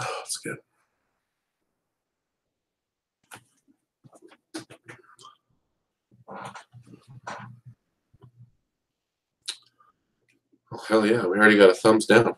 Oh, that's good. Oh, hell yeah, we already got a thumbs down.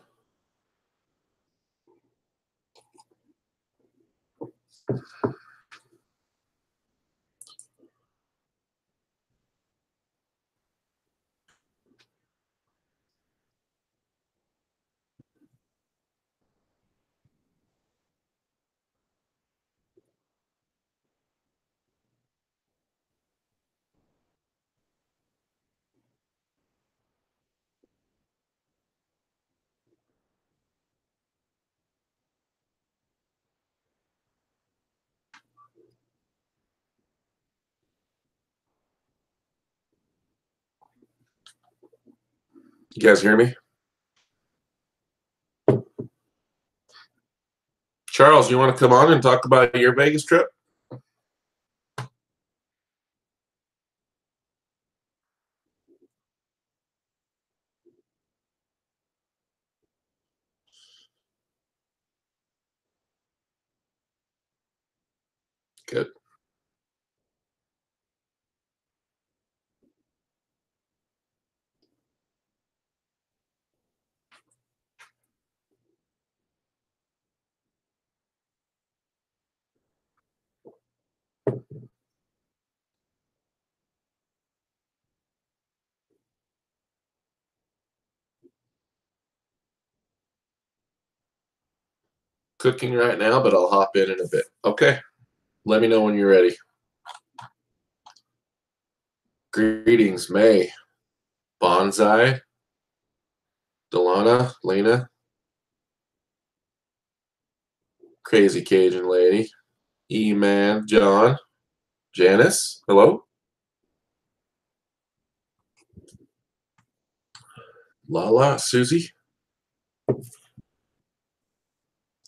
You guys hear me? Charles, you want to come on and talk about your Vegas trip? Good. Cooking right now, but I'll hop in a bit. Okay. Let me know when you're ready. Greetings, May. Bonsai. Delana. Lena. Crazy Cajun Lady. E-Man. John. Janice. Hello. Lala. Susie.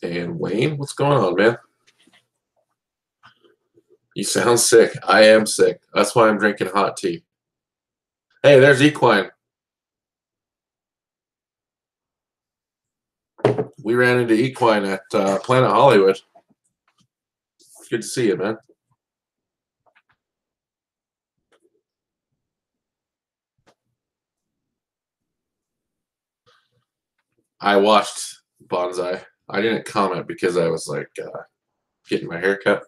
And Wayne. What's going on, man? You sound sick. I am sick. That's why I'm drinking hot tea. Hey, there's Equine. We ran into Equine at Planet Hollywood. Good to see you, man. I watched Bonsai. I didn't comment because I was like getting my hair cut.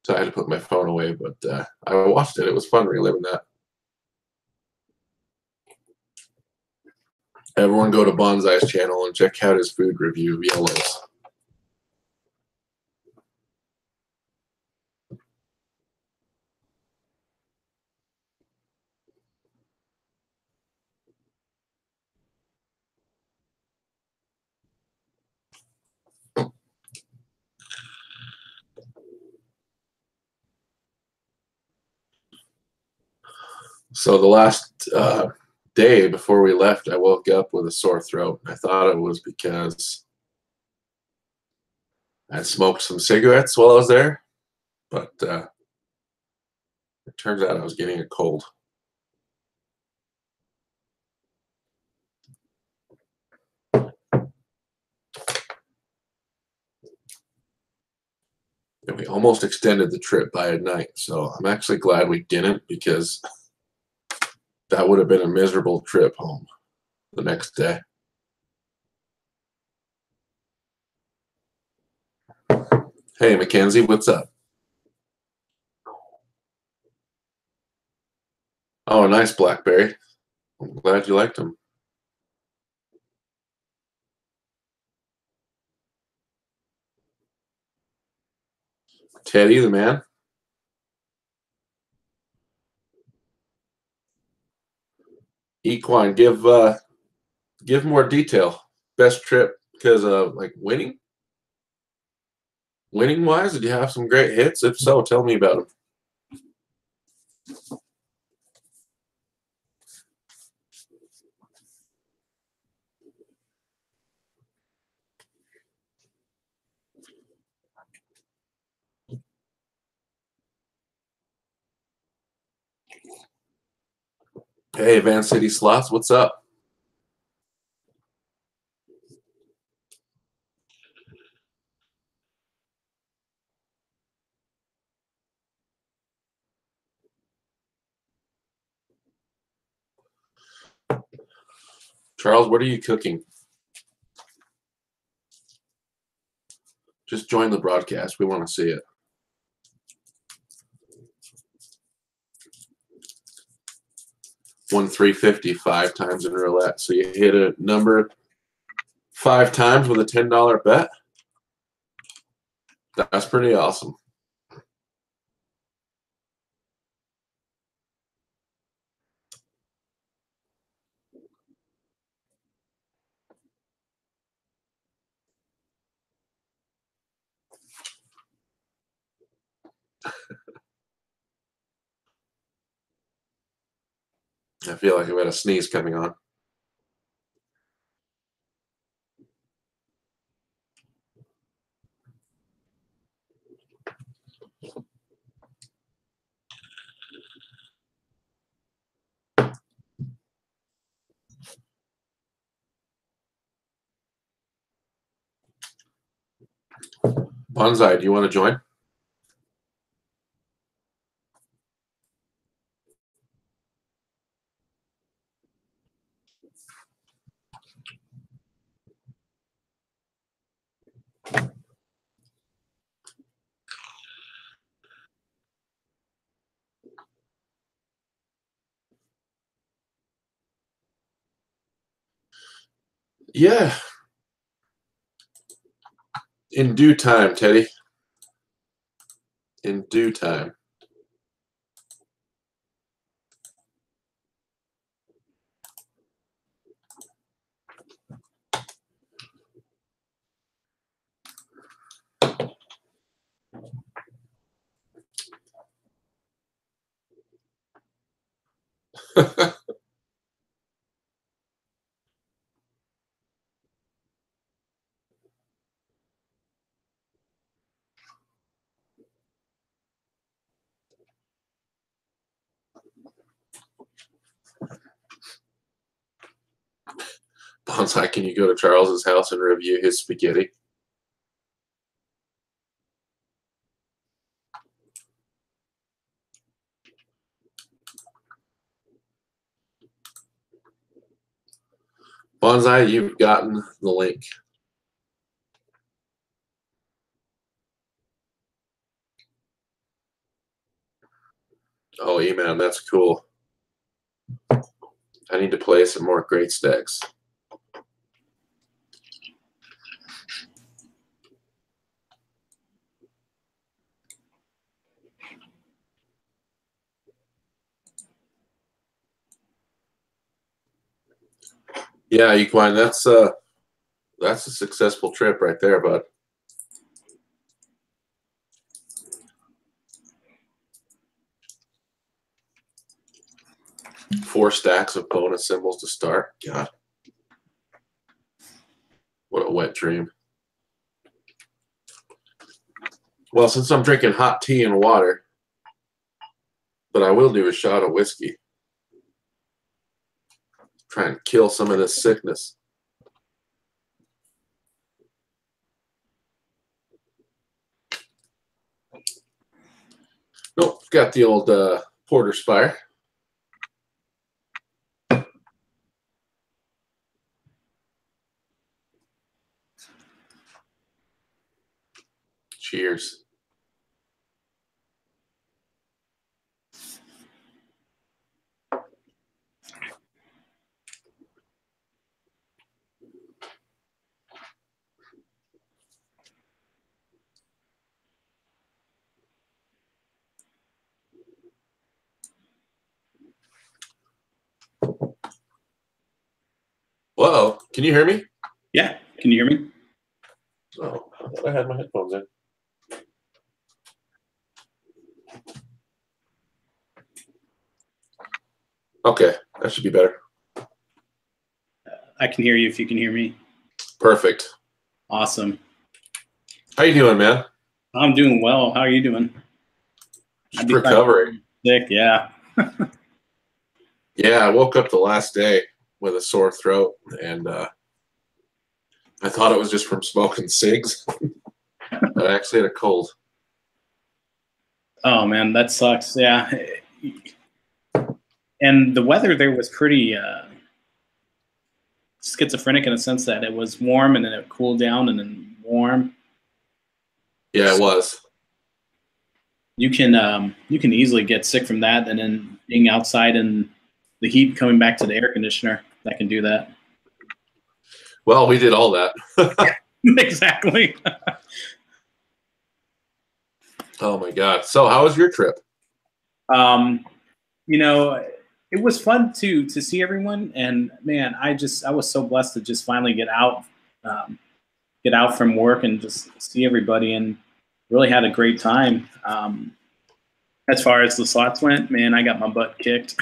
So I had to put my phone away, but I watched it. It was fun reliving that. Everyone go to Bonsai's channel and check out his food review of yellows. So the last day before we left, I woke up with a sore throat. I thought it was because I smoked some cigarettes while I was there, but it turns out I was getting a cold. And we almost extended the trip by a night, so I'm actually glad we didn't, because that would have been a miserable trip home the next day. Hey, Mackenzie, what's up? Oh, a nice blackberry. I'm glad you liked them. Teddy, the man. Equine, give more detail. Best trip because of like winning. Winning wise, did you have some great hits? If so, tell me about them. Hey, Van City Slots, what's up? Charles, what are you cooking? Just join the broadcast. We want to see it. Won 350 5 times in roulette. So you hit a number 5 times with a $10 bet. That's pretty awesome. I feel like I've got a sneeze coming on. Bonsai, do you want to join? Yeah. In due time, Teddy. In due time. Bonsai, can you go to Charles's house and review his spaghetti? Bonsai, you've gotten the link. Oh, E-Man, that's cool. I need to play some more great stacks. Yeah, Equine, that's a successful trip right there, bud. Four stacks of bonus symbols to start. God. What a wet dream. Well, since I'm drinking hot tea and water, but I will do a shot of whiskey. Try and kill some of this sickness. Nope, got the old Porter Spire. Cheers. Whoa, can you hear me? Yeah, can you hear me? Oh, I thought I had my headphones in. Okay, that should be better. I can hear you if you can hear me. Perfect. Awesome. How you doing, man? I'm doing well. How are you doing? Just recovering. Sick, yeah. Yeah, I woke up the last day with a sore throat, and I thought it was just from smoking cigs. But I actually had a cold. Oh, man, that sucks. Yeah. And the weather there was pretty schizophrenic in a sense that it was warm and then it cooled down and then warm. Yeah, it was. You can easily get sick from that, and then being outside and the heat coming back to the air conditioner that can do that. Well, we did all that. Exactly. Oh my God. So how was your trip? You know, it was fun to see everyone, and man, I was so blessed to just finally get out from work and just see everybody, and really had a great time. As far as the slots went, man, I got my butt kicked.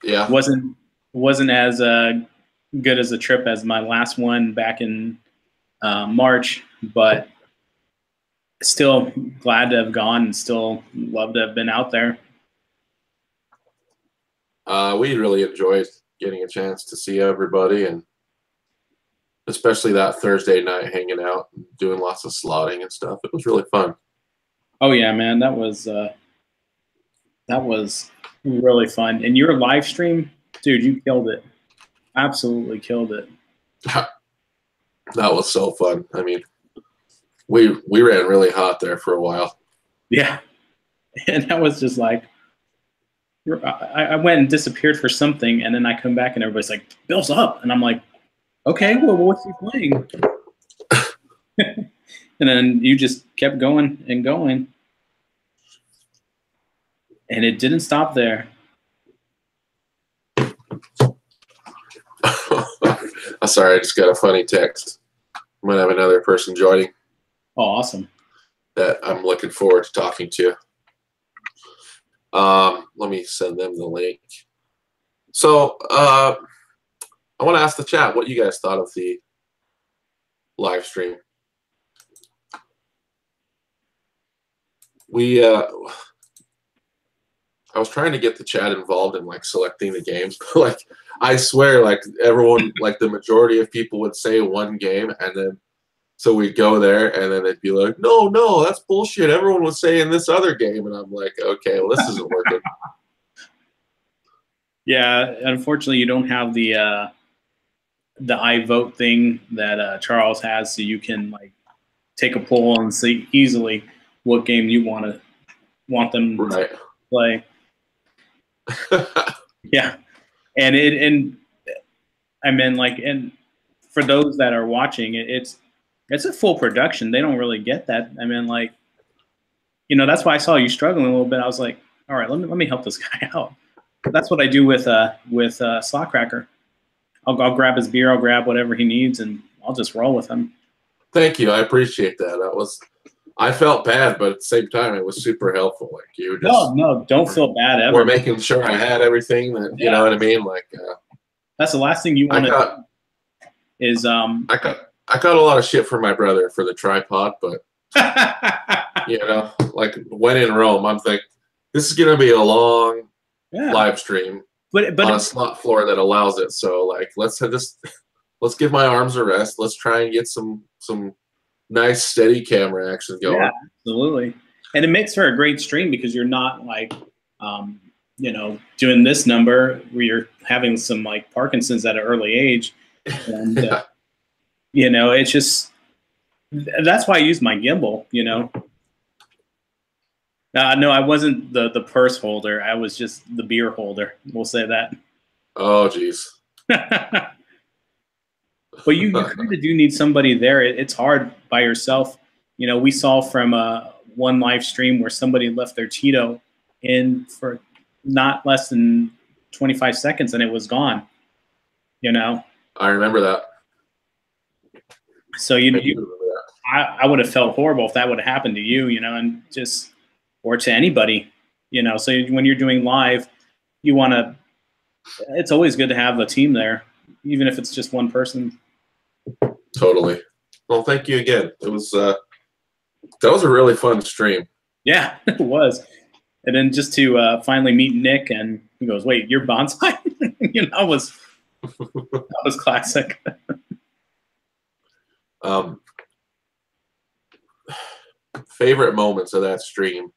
Yeah. Wasn't as good as a trip as my last one back in March, but still glad to have gone and still love to have been out there. We really enjoyed getting a chance to see everybody, and especially that Thursday night hanging out and doing lots of slotting and stuff. It was really fun. Oh yeah, man, that was really fun. And your live stream, dude, you killed it. Absolutely killed it. That was so fun. I mean, we ran really hot there for a while. Yeah, and that was just like, I went and disappeared for something, and then I come back and everybody's like, "Bill's up," and I'm like, "Okay, well, what's he playing?" And then you just kept going and going, and it didn't stop there. I'm sorry, I just got a funny text. Might have another person joining. Oh, awesome. That I'm looking forward to talking to. Let me send them the link. So I want to ask the chat what you guys thought of the live stream. I was trying to get the chat involved in like selecting the games. Like I swear, like everyone, like the majority of people would say one game, and then so we'd go there, and then they'd be like, "No, that's bullshit. Everyone was saying this other game," and I'm like, "Okay, well, this isn't working." Yeah, unfortunately, you don't have the I vote thing that Charles has, so you can like take a poll and see easily what game you want them Right. to play. Yeah, and I mean, like, and for those that are watching, it's a full production. They don't really get that. I mean, like, you know, that's why I saw you struggling a little bit. I was like, all right, let me help this guy out. That's what I do with Slot Cracker. I'll grab his beer, I'll grab whatever he needs, and I'll just roll with him. Thank you, I appreciate that. I felt bad, but at the same time, it was super helpful. Like you just no, don't feel bad ever. We're making sure I had everything that you know what I mean. Like that's the last thing you want to do. Is I got a lot of shit from my brother for the tripod, but you know, like when in Rome, I'm thinking this is gonna be a long live stream, but on a slot floor that allows it. So like, let's give my arms a rest. Let's try and get some nice steady camera action going. Yeah, absolutely. And it makes for a great stream because you're not like, you know, doing this number where you're having some like Parkinson's at an early age. And, yeah. You know, it's just, that's why I use my gimbal, you know. No, I wasn't the purse holder. I was just the beer holder. We'll say that. Oh, geez. But you kind of do need somebody there. It's hard by yourself. You know, we saw from one live stream where somebody left their Cheeto in for not less than 25 seconds and it was gone. You know? I remember that. So I would have felt horrible if that would have happened to you, you know, and just, or to anybody, you know. So when you're doing live, you want to, it's always good to have a team there, even if it's just one person. Totally. Well, thank you again. It was that was a really fun stream. Yeah, it was. And then just to finally meet Nick, and he goes, "Wait, you're Bonsai?" You know, that was classic. Favorite moments of that stream.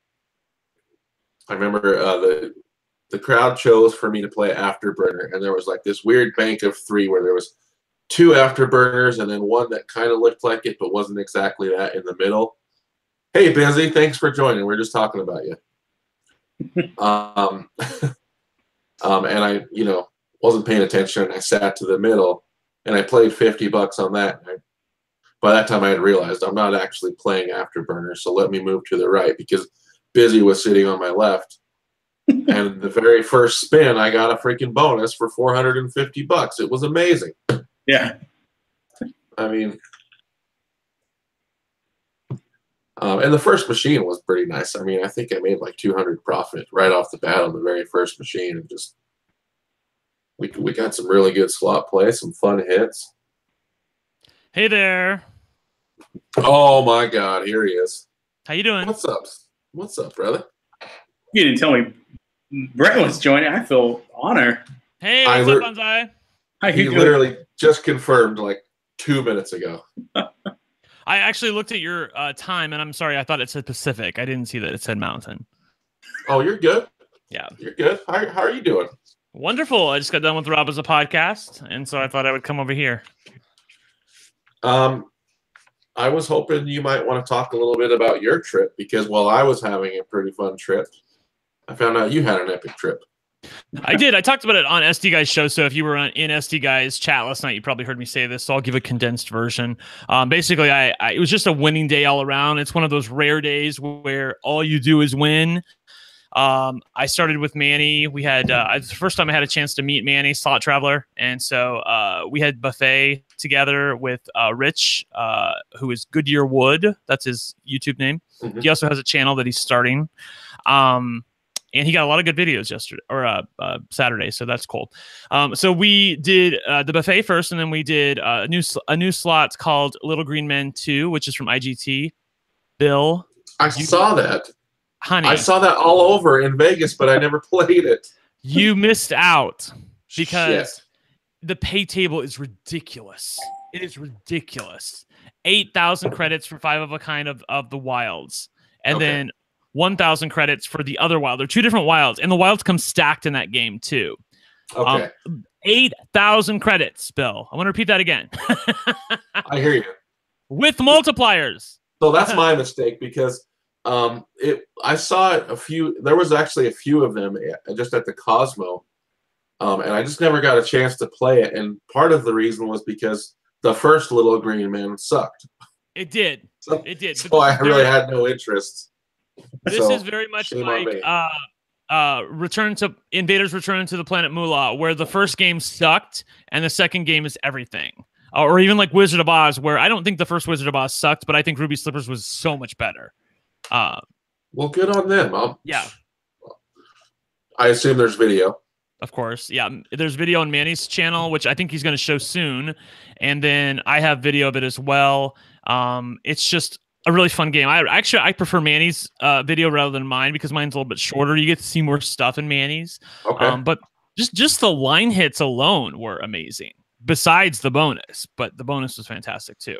I remember the crowd chose for me to play Afterburner, and there was like this weird bank of 3 where there was 2 Afterburners and then one that kind of looked like it but wasn't exactly that in the middle. Hey, Busy, thanks for joining. We're just talking about you. And I, wasn't paying attention. I sat to the middle, and I played $50 on that. And by that time, I had realized I'm not actually playing Afterburner, so let me move to the right because Busy was sitting on my left. And the very first spin, I got a freaking bonus for $450. It was amazing. Yeah. I mean, and the first machine was pretty nice. I mean, I think I made like 200 profit right off the bat on the very first machine. And just we got some really good slot play, some fun hits. Hey there. Oh my God, here he is. How you doing? What's up? What's up, brother? You didn't tell me Brett was joining. I feel honored. Hey, what's up, Bonsai? He literally just confirmed like 2 minutes ago. I actually looked at your time, and I'm sorry, I thought it said Pacific. I didn't see that it said Mountain. Oh, you're good. Yeah. You're good. How are you doing? Wonderful. I just got done with Rob as a podcast, and so I thought I would come over here. I was hoping you might want to talk a little bit about your trip, because while I was having a pretty fun trip, I found out you had an epic trip. I did. I talked about it on SD Guy's show. So if you were in SD Guy's chat last night, you probably heard me say this. So I'll give a condensed version. Basically, it was just a winning day all around. It's one of those rare days where all you do is win. I started with Manny. We had the first time I had a chance to meet Manny, Slot Traveler, and so we had buffet together with Rich, who is Goodyear Wood. That's his YouTube name. Mm-hmm. He also has a channel that he's starting. And he got a lot of good videos yesterday or Saturday, so that's cool. So we did the buffet first, and then we did a new slot called Little Green Men 2, which is from IGT. Bill, I saw that. Honey, I saw that all over in Vegas, but I never played it. You missed out because Shit. The pay table is ridiculous. It is ridiculous. 8,000 credits for 5 of a kind of the wilds, and then 1,000 credits for the other wild. They're 2 different wilds, and the wilds come stacked in that game too. Okay. 8,000 credits, Bill. I want to repeat that again. I hear you. With multipliers. So that's my mistake, because I saw it there was actually a few of them just at the Cosmo, and I just never got a chance to play it. And part of the reason was because the first Little Green Man sucked. It did. So, it did. So I really had no interest. This is very much like Invaders Return to the Planet Moolah, where the first game sucked and the second game is everything. Or even like Wizard of Oz, where I don't think the first Wizard of Oz sucked, but I think Ruby Slippers was so much better. Well, good on them. Yeah. I assume there's video. Of course. Yeah. There's video on Manny's channel, which I think he's going to show soon. And then I have video of it as well. It's just a really fun game. I prefer Manny's video rather than mine, because mine's a little bit shorter. You get to see more stuff in Manny's. Okay. But just the line hits alone were amazing, besides the bonus. But the bonus was fantastic too.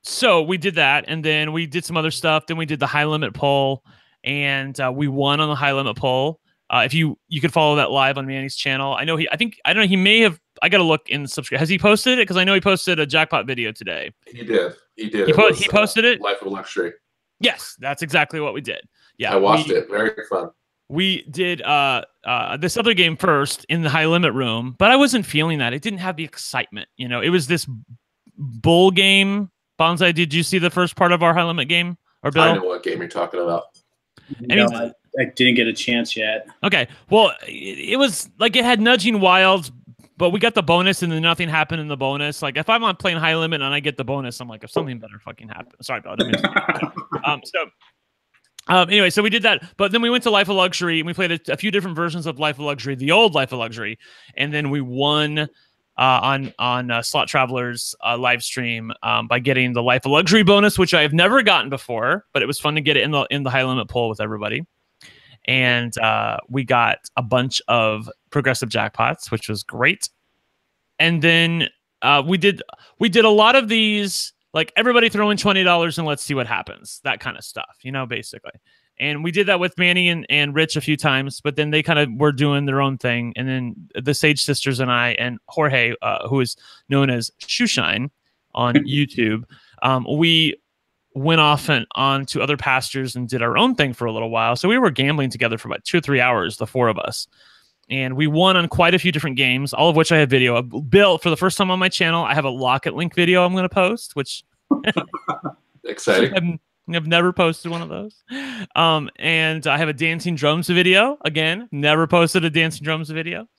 So we did that, and then we did some other stuff. Then we did the high limit poll, and we won on the high limit poll. If you could follow that live on Manny's channel. I don't know. He may have. I got to look in subscribe. Has he posted it? Because I know he posted a jackpot video today. He did. He posted it. Life of Luxury. Yes, that's exactly what we did. Yeah, I watched it. Very fun. We did this other game first in the high limit room, but I wasn't feeling that. It didn't have the excitement. It was this bull game. Bonsai, did you see the first part of our high limit game? Or Bill? I know what game you're talking about. No, I didn't get a chance yet. Okay. Well, it was like it had nudging wilds, but we got the bonus, and then nothing happened in the bonus. Like if I'm on playing high limit and I get the bonus, I'm like, if something better fucking happened. Sorry, Bill. Anyway, so we did that, but then we went to Life of Luxury, and we played a few different versions of Life of Luxury, the old Life of Luxury, and then we won on Slot Traveler's live stream by getting the Life of Luxury bonus, which I have never gotten before, but it was fun to get it in the high limit poll with everybody. And we got a bunch of progressive jackpots, which was great. And then we did a lot of these, like everybody throw in $20 and let's see what happens, that kind of stuff, basically. And we did that with Manny and Rich a few times, but then they kind of were doing their own thing. And then the Sage Sisters and I and Jorge, who is known as Shoeshine on YouTube, we went off and on to other pastures and did our own thing for a little while. So we were gambling together for about 2 or 3 hours, the 4 of us. And we won on quite a few different games, all of which I have video. Bill, for the first time on my channel, I have a Locket Link video I'm going to post, which exciting. I've never posted one of those. And I have a Dancing Drums video. Again, never posted a Dancing Drums video.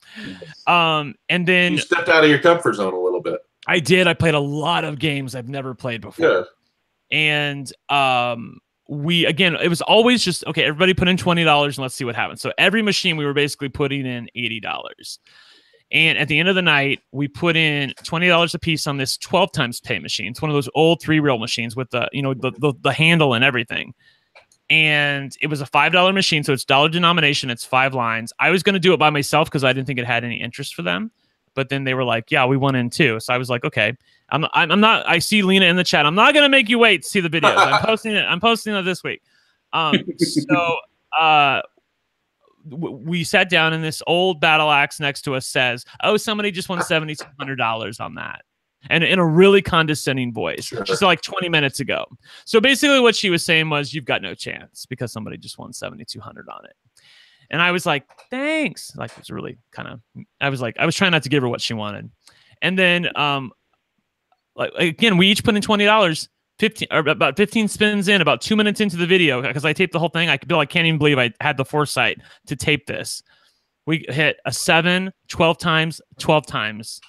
And then you stepped out of your comfort zone a little bit. I did. I played a lot of games I've never played before. Good. And again, it was always just, okay, everybody put in $20 and let's see what happens. So every machine we were basically putting in $80. And at the end of the night, we put in $20 a piece on this 12 times pay machine. It's one of those old 3-reel machines with the, the handle and everything. And it was a $5 machine. So it's dollar denomination. It's 5 lines. I was going to do it by myself because I didn't think it had any interest for them. But then they were like, yeah, we went in too. So I was like, okay, I'm not, I see Lena in the chat. I'm not going to make you wait to see the videos. I'm posting it this week. We sat down and this old battle axe next to us says, oh, somebody just won $7,200 on that. And in a really condescending voice. Sure. She said like 20 minutes ago. So basically what she was saying was, you've got no chance because somebody just won $7,200 on it. And I was like, thanks. Like, it was really kind of, I was trying not to give her what she wanted. And then, like, again, we each put in $20, about 15 spins in, about 2 minutes into the video, because I taped the whole thing. I can't even believe I had the foresight to tape this. We hit a 7, 12 times, 12 times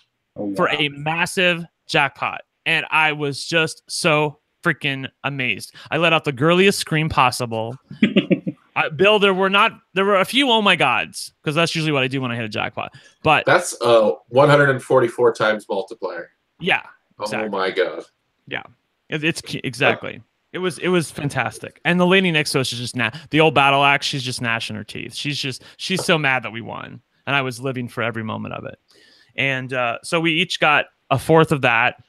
for a massive jackpot. And I was just so freaking amazed. I let out the girliest scream possible. Bill, there were a few oh my gods, because that's usually what I do when I hit a jackpot. But that's 144 times multiplier. Yeah. Exactly. Oh my god. Yeah. It's exactly. It was fantastic. And the lady next to us is just the old battle axe. She's just gnashing her teeth. She's so mad that we won, and I was living for every moment of it. And so we each got a 1/4 of that.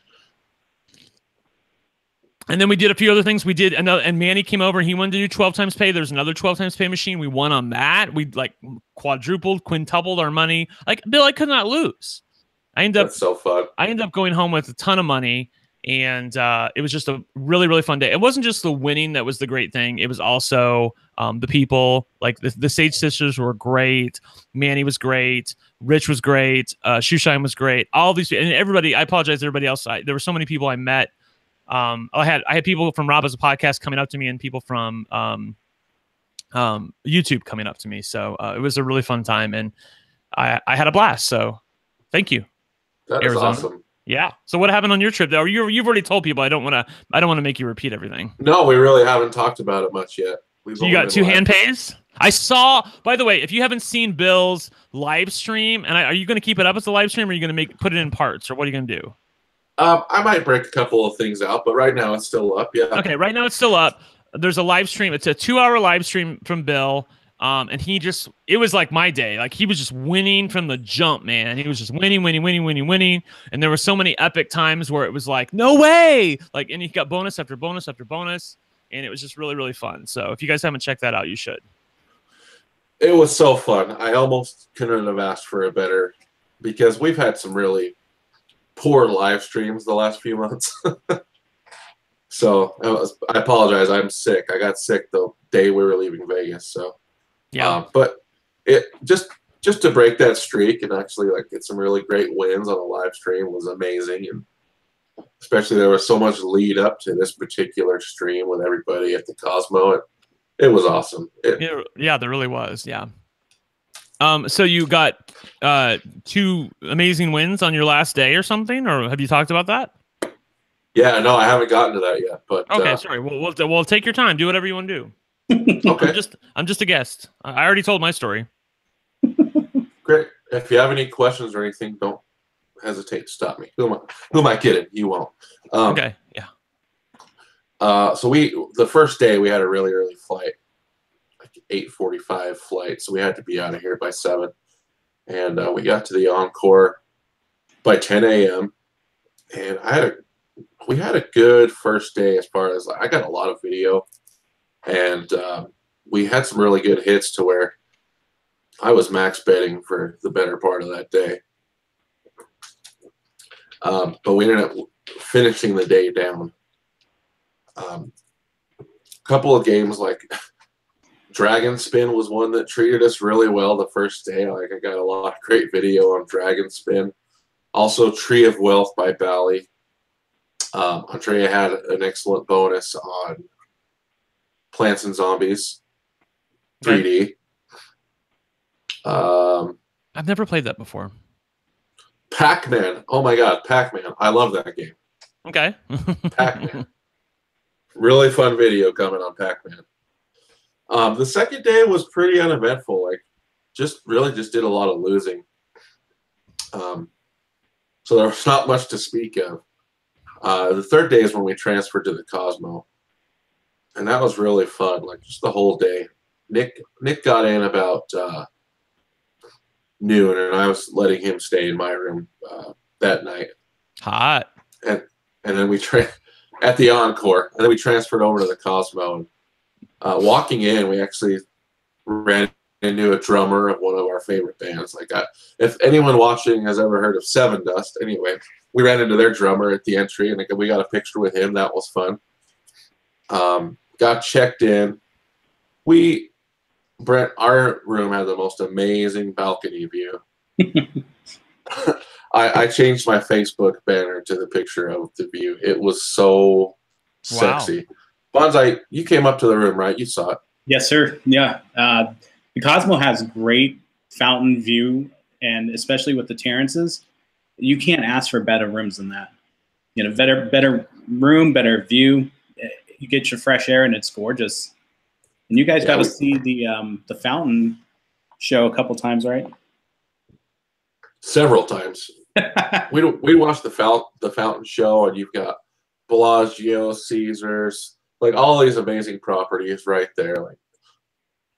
And then we did a few other things. We did another, and Manny came over and he wanted to do 12 times pay. There's another 12 times pay machine. We won on that. We like quadrupled, quintupled our money. Like, Bill, I could not lose. That's so fun. I ended up going home with a ton of money, and it was just a really, really fun day. It wasn't just the winning that was the great thing. It was also the people. Like the Sage Sisters were great. Manny was great. Rich was great. Shoeshine was great. All these, and everybody. I apologize to everybody else. There were so many people I met. I had people from Rob as a podcast coming up to me, and people from YouTube coming up to me. So it was a really fun time, and I had a blast. So thank you. That is awesome. Yeah. So what happened on your trip, though? You've already told people. I don't want to make you repeat everything. No, we really haven't talked about it much yet. So you got 2 hand pays? I saw, by the way, if you haven't seen Bill's live stream, and are you going to keep it up as a live stream, or are you going to put it in parts, or what are you going to do? I might break a couple of things out, but right now it's still up. Yeah. Okay. Right now it's still up. There's a live stream. It's a 2-hour live stream from Bill. And it was like my day. Like, he was just winning from the jump, man. He was just winning. And there were so many epic times where it was like, no way. Like, and he got bonus after bonus after bonus. And it was just really, really fun. So if you guys haven't checked that out, you should. It was so fun. I almost couldn't have asked for a better, because we've had some really poor live streams the last few months. So I apologize. I'm sick. I got sick the day we were leaving Vegas. So yeah, but it just to break that streak and actually like get some really great wins on a live stream was amazing. And especially there was so much lead up to this particular stream with everybody at the Cosmo. It was awesome. Yeah, there really was. Yeah. So you got 2 amazing wins on your last day or something, or have you talked about that? Yeah, no, I haven't gotten to that yet. But okay, sorry. We'll take your time. Do whatever you want to do. Okay. I'm just a guest. I already told my story. Great. If you have any questions or anything, don't hesitate to stop me. Who am I kidding? You won't. Okay. Yeah. So the first day we had a really early flight, like 8:45 flight, so we had to be out of here by 7, and we got to the Encore by 10 a.m. and we had a good first day as far as I got a lot of video, and we had some really good hits to where I was max betting for the better part of that day. But we ended up finishing the day down. A couple of games like Dragon Spin was one that treated us really well the first day. Like I got a lot of great video on Dragon Spin. Also, Tree of Wealth by Bally. Andrea had an excellent bonus on Plants and Zombies 3D. I've never played that before. Pac-Man. Oh my God, Pac-Man. I love that game. Okay. Pac-Man. Really fun video coming on Pac-Man. The second day was pretty uneventful. Like, really just did a lot of losing. So there was not much to speak of. The third day is when we transferred to the Cosmo, and that was really fun. Like just the whole day. Nick got in about noon, and I was letting him stay in my room that night. Hot. And then we at the Encore, and then we transferred over to the Cosmo. And walking in, we actually ran into a drummer of one of our favorite bands. Like, if anyone watching has ever heard of Seven Dust, anyway, we ran into their drummer at the entry, and we got a picture with him. That was fun. Got checked in. Brent, our room had the most amazing balcony view. I changed my Facebook banner to the picture of the view. It was so sexy. Bonsai, you came up to the room, right? You saw it. Yes, sir. Yeah. The Cosmo has great fountain view, and especially with the terraces, you can't ask for better rooms than that. You know, better room, better view. You get your fresh air, and it's gorgeous. And you guys got to see the fountain show a couple times, right? Several times. we watched the fountain show, and you've got Bellagio, Caesars, like all these amazing properties right there. Like,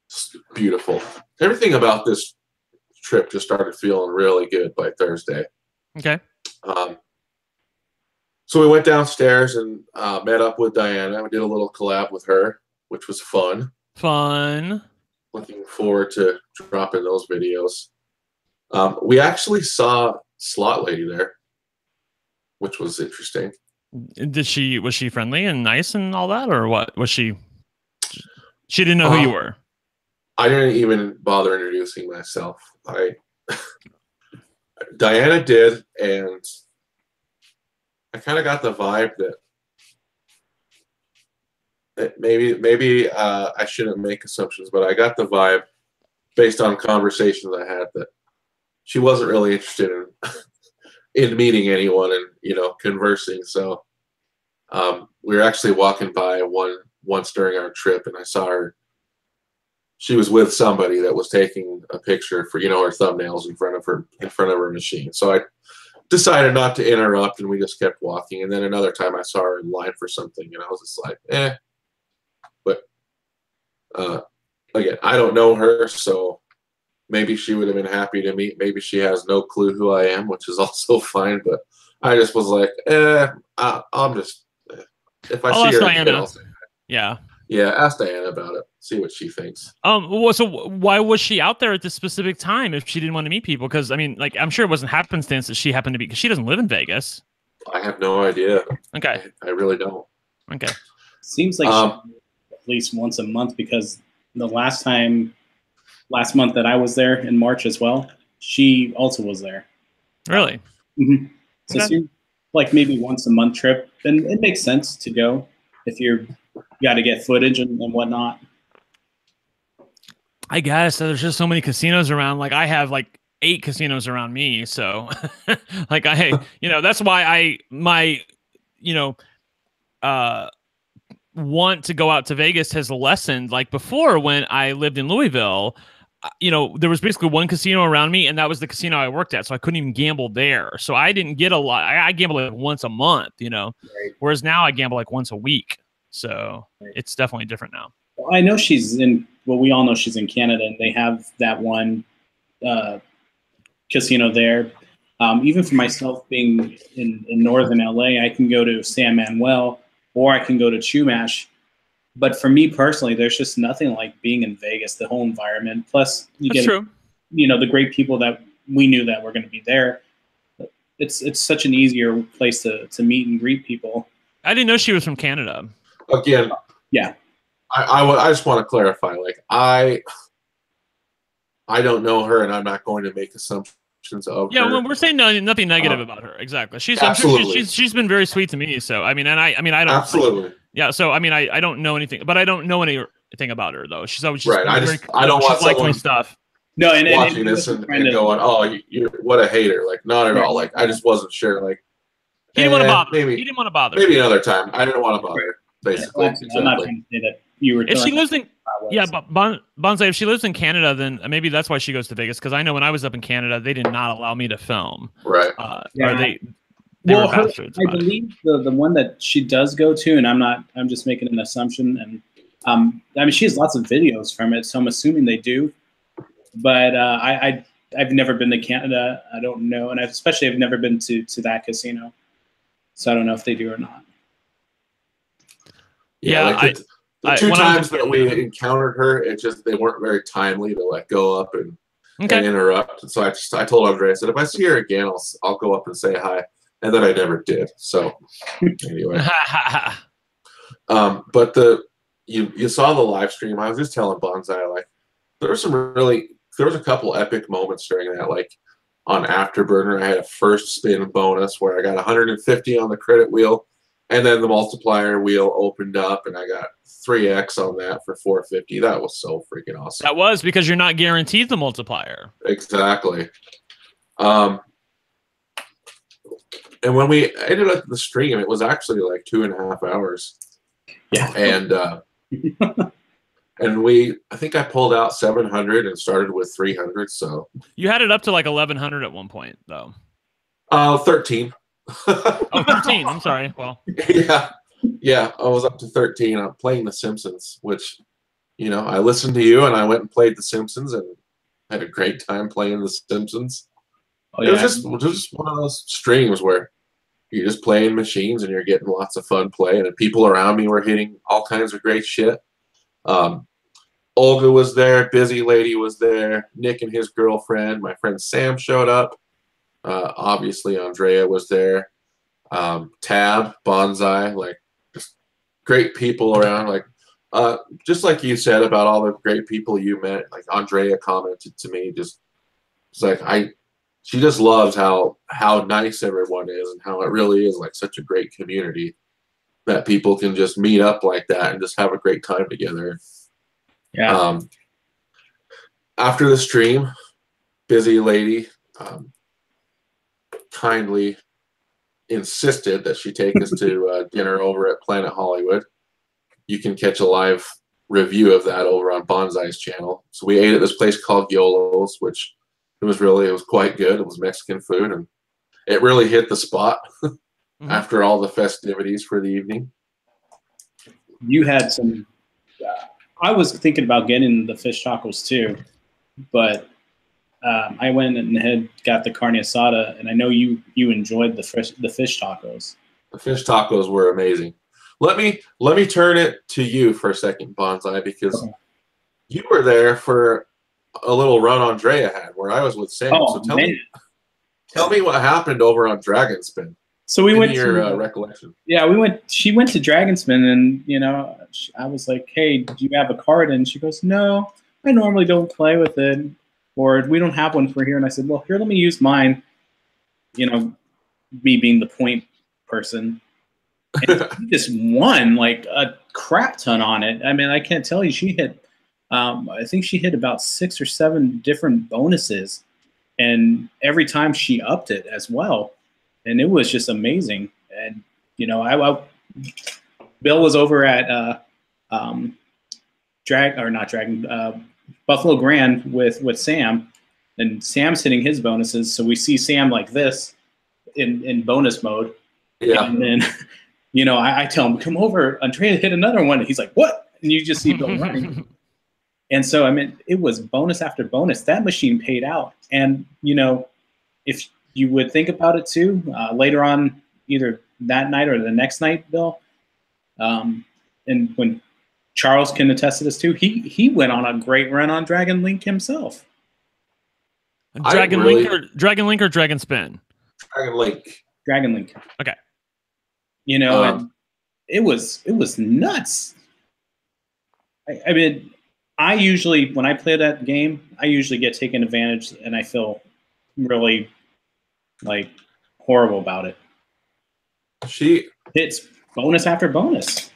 it's beautiful. Everything about this trip just started feeling really good by Thursday. Okay. So we went downstairs and met up with Diana. We did a little collab with her, which was fun. Looking forward to dropping those videos. We actually saw Slot Lady there, which was interesting. Was she friendly and nice and all that, or what? Was she didn't know who you were? I didn't even bother introducing myself. Diana did, and I kind of got the vibe that maybe I shouldn't make assumptions, but I got the vibe based on conversations I had that she wasn't really interested in meeting anyone and conversing. So we were actually walking by once during our trip, and I saw her. She was with somebody that was taking a picture for her thumbnails in front of her machine. So I decided not to interrupt, and we just kept walking. And then another time I saw her in line for something, and I was just like, eh. But again, I don't know her, so maybe she would have been happy to meet. Maybe she has no clue who I am, which is also fine. But I just was like, I'm just if I see her again, I'll say hi. Yeah, ask Diana about it. See what she thinks. So why was she out there at this specific time if she didn't want to meet people? Because I mean, like, I'm sure it wasn't happenstance that she happened to be, because she doesn't live in Vegas. I have no idea. Okay. I really don't. Okay. Seems like at least once a month, because the last month that I was there in March as well, she also was there. Really? Mm-hmm. So it seems like maybe once a month trip, and it makes sense to go if you got to get footage and whatnot. I guess there's just so many casinos around. Like, I have like 8 casinos around me, so like that's why want to go out to Vegas has lessened. Like before, when I lived in Louisville, there was basically one casino around me, and that was the casino I worked at, so I couldn't even gamble there. So I didn't get a lot. I gamble like once a month, Right. Whereas now I gamble like once a week. So it's definitely different now. Well, I know she's in. Well, we all know she's in Canada, and they have that one casino there. Even for myself, being in northern LA, I can go to San Manuel, or I can go to Chumash. But for me personally, there's just nothing like being in Vegas, the whole environment. Plus, you That's get, true. you know, the great people that we knew that were going to be there. It's such an easier place to meet and greet people. I didn't know she was from Canada. Again, Yeah. I just want to clarify. Like I don't know her, and I'm not going to make assumptions of Yeah, her. well, we're saying nothing negative about her. Exactly. I'm absolutely. sure she's been very sweet to me. So I mean, I don't absolutely. Yeah. So I mean, I don't know anything, but I don't know anything about her though. She's always just right. I don't want someone my stuff. No, and watching this and going, "Oh, you what a hater!" Like not at all. Like I just wasn't sure. Like he didn't want to bother. Maybe he didn't want to bother. Maybe another time. I didn't want to bother. Basically, yeah, exactly. I'm not trying to say that you were. If she lives in but Bonsai, if she lives in Canada, then maybe that's why she goes to Vegas. Because I know when I was up in Canada, they did not allow me to film. Right. Yeah. Or they were bastards. I believe the one that she does go to, and I'm just making an assumption, and I mean she has lots of videos from it, so I'm assuming they do. But I've never been to Canada. I don't know, and especially I've never been to that casino, so I don't know if they do or not. Yeah, like the two times that we encountered her, they weren't very timely to like go up and interrupt. And so I told Andre, I said, if I see her again, I'll go up and say hi. And then I never did. So anyway, but you saw the live stream. I was just telling Bonsai, like there was a couple epic moments during that. Like on Afterburner, I had a first spin bonus where I got 150 on the credit wheel. And then the multiplier wheel opened up, and I got 3x on that for 450. That was so freaking awesome. That was because you're not guaranteed the multiplier. Exactly. And when we ended up the stream, it was actually like 2.5 hours. Yeah. And I think I pulled out 700 and started with 300. So you had it up to like 1100 at one point, though. 13. Oh, 13. I'm sorry. Well, yeah. I was up to 13. I'm playing The Simpsons, which, you know, I listened to you and I went and played The Simpsons and had a great time playing The Simpsons. Oh, yeah. It was just one of those streams where you're just playing machines and you're getting lots of fun playing, and people around me were hitting all kinds of great shit. Olga was there, Busy Lady was there, Nick and his girlfriend, my friend Sam showed up. Obviously, Andrea was there. Tab, Bonsai, like just great people around. Like just like you said about all the great people you met. Like Andrea commented to me, just it's like she just loves how nice everyone is and how it really is like such a great community that people can just meet up like that and just have a great time together. Yeah. After the stream, Busy Lady. Kindly insisted that she take us to dinner over at Planet Hollywood. You can catch a live review of that over on Bonsai's channel. So we ate at this place called Yolo's, which it was quite good. It was Mexican food, and it really hit the spot after all the festivities for the evening. You had some. I was thinking about getting the fish tacos too, but. I went and got the carne asada, and I know you enjoyed the fish tacos. The fish tacos were amazing. Let me turn it to you for a second, Bonsai, because you were there for a little run Andrea had, where I was with Sam. So tell me what happened over on Dragon Spin. So we went to recollection. Yeah, she went to Dragon Spin, and you know, I was like, "Hey, do you have a card?" And she goes, "No, I normally don't play with it." Or we don't have one for here. And I said, well, here, let me use mine. You know, me being the point person. And she just won like a crap ton on it. I mean, I can't tell you. She hit, I think she hit about 6 or 7 different bonuses. And every time she upped it as well. And it was just amazing. And, you know, Bill was over at Buffalo Grand with Sam, and Sam's hitting his bonuses. So we see Sam like this in bonus mode. Yeah. And then, you know, I tell him, come over, Andrea hit another one. And he's like, what? And you just see Bill running. And so, I mean, it was bonus after bonus. That machine paid out. And, you know, if you would think about it too, later on, either that night or the next night, Bill, and when Charles can attest to this too. He went on a great run on Dragon Link himself. Dragon Link or Dragon Spin? Dragon Link. Dragon Link. Okay. You know, and it was nuts. I mean, I usually, when I play that game, I usually get taken advantage, and I feel really like horrible about it. She hits bonus after bonus.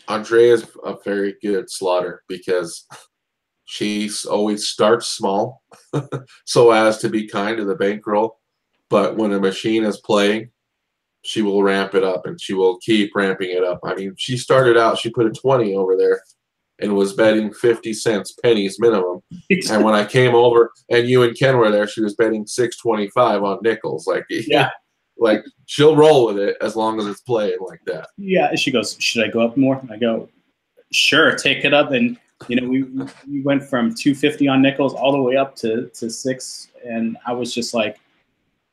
Andrea is a very good slotter because she always starts small so as to be kind to the bankroll. But when a machine is playing, she will ramp it up, and she will keep ramping it up. I mean, she started out, she put a 20 over there and was betting 50 cents, pennies minimum. And when I came over and you and Ken were there, she was betting $6.25 on nickels. Like, yeah. Like, she'll roll with it as long as it's playing like that. Yeah, she goes, should I go up more? I go, sure, take it up. And, you know, we went from 250 on nickels all the way up to 6. And I was just like,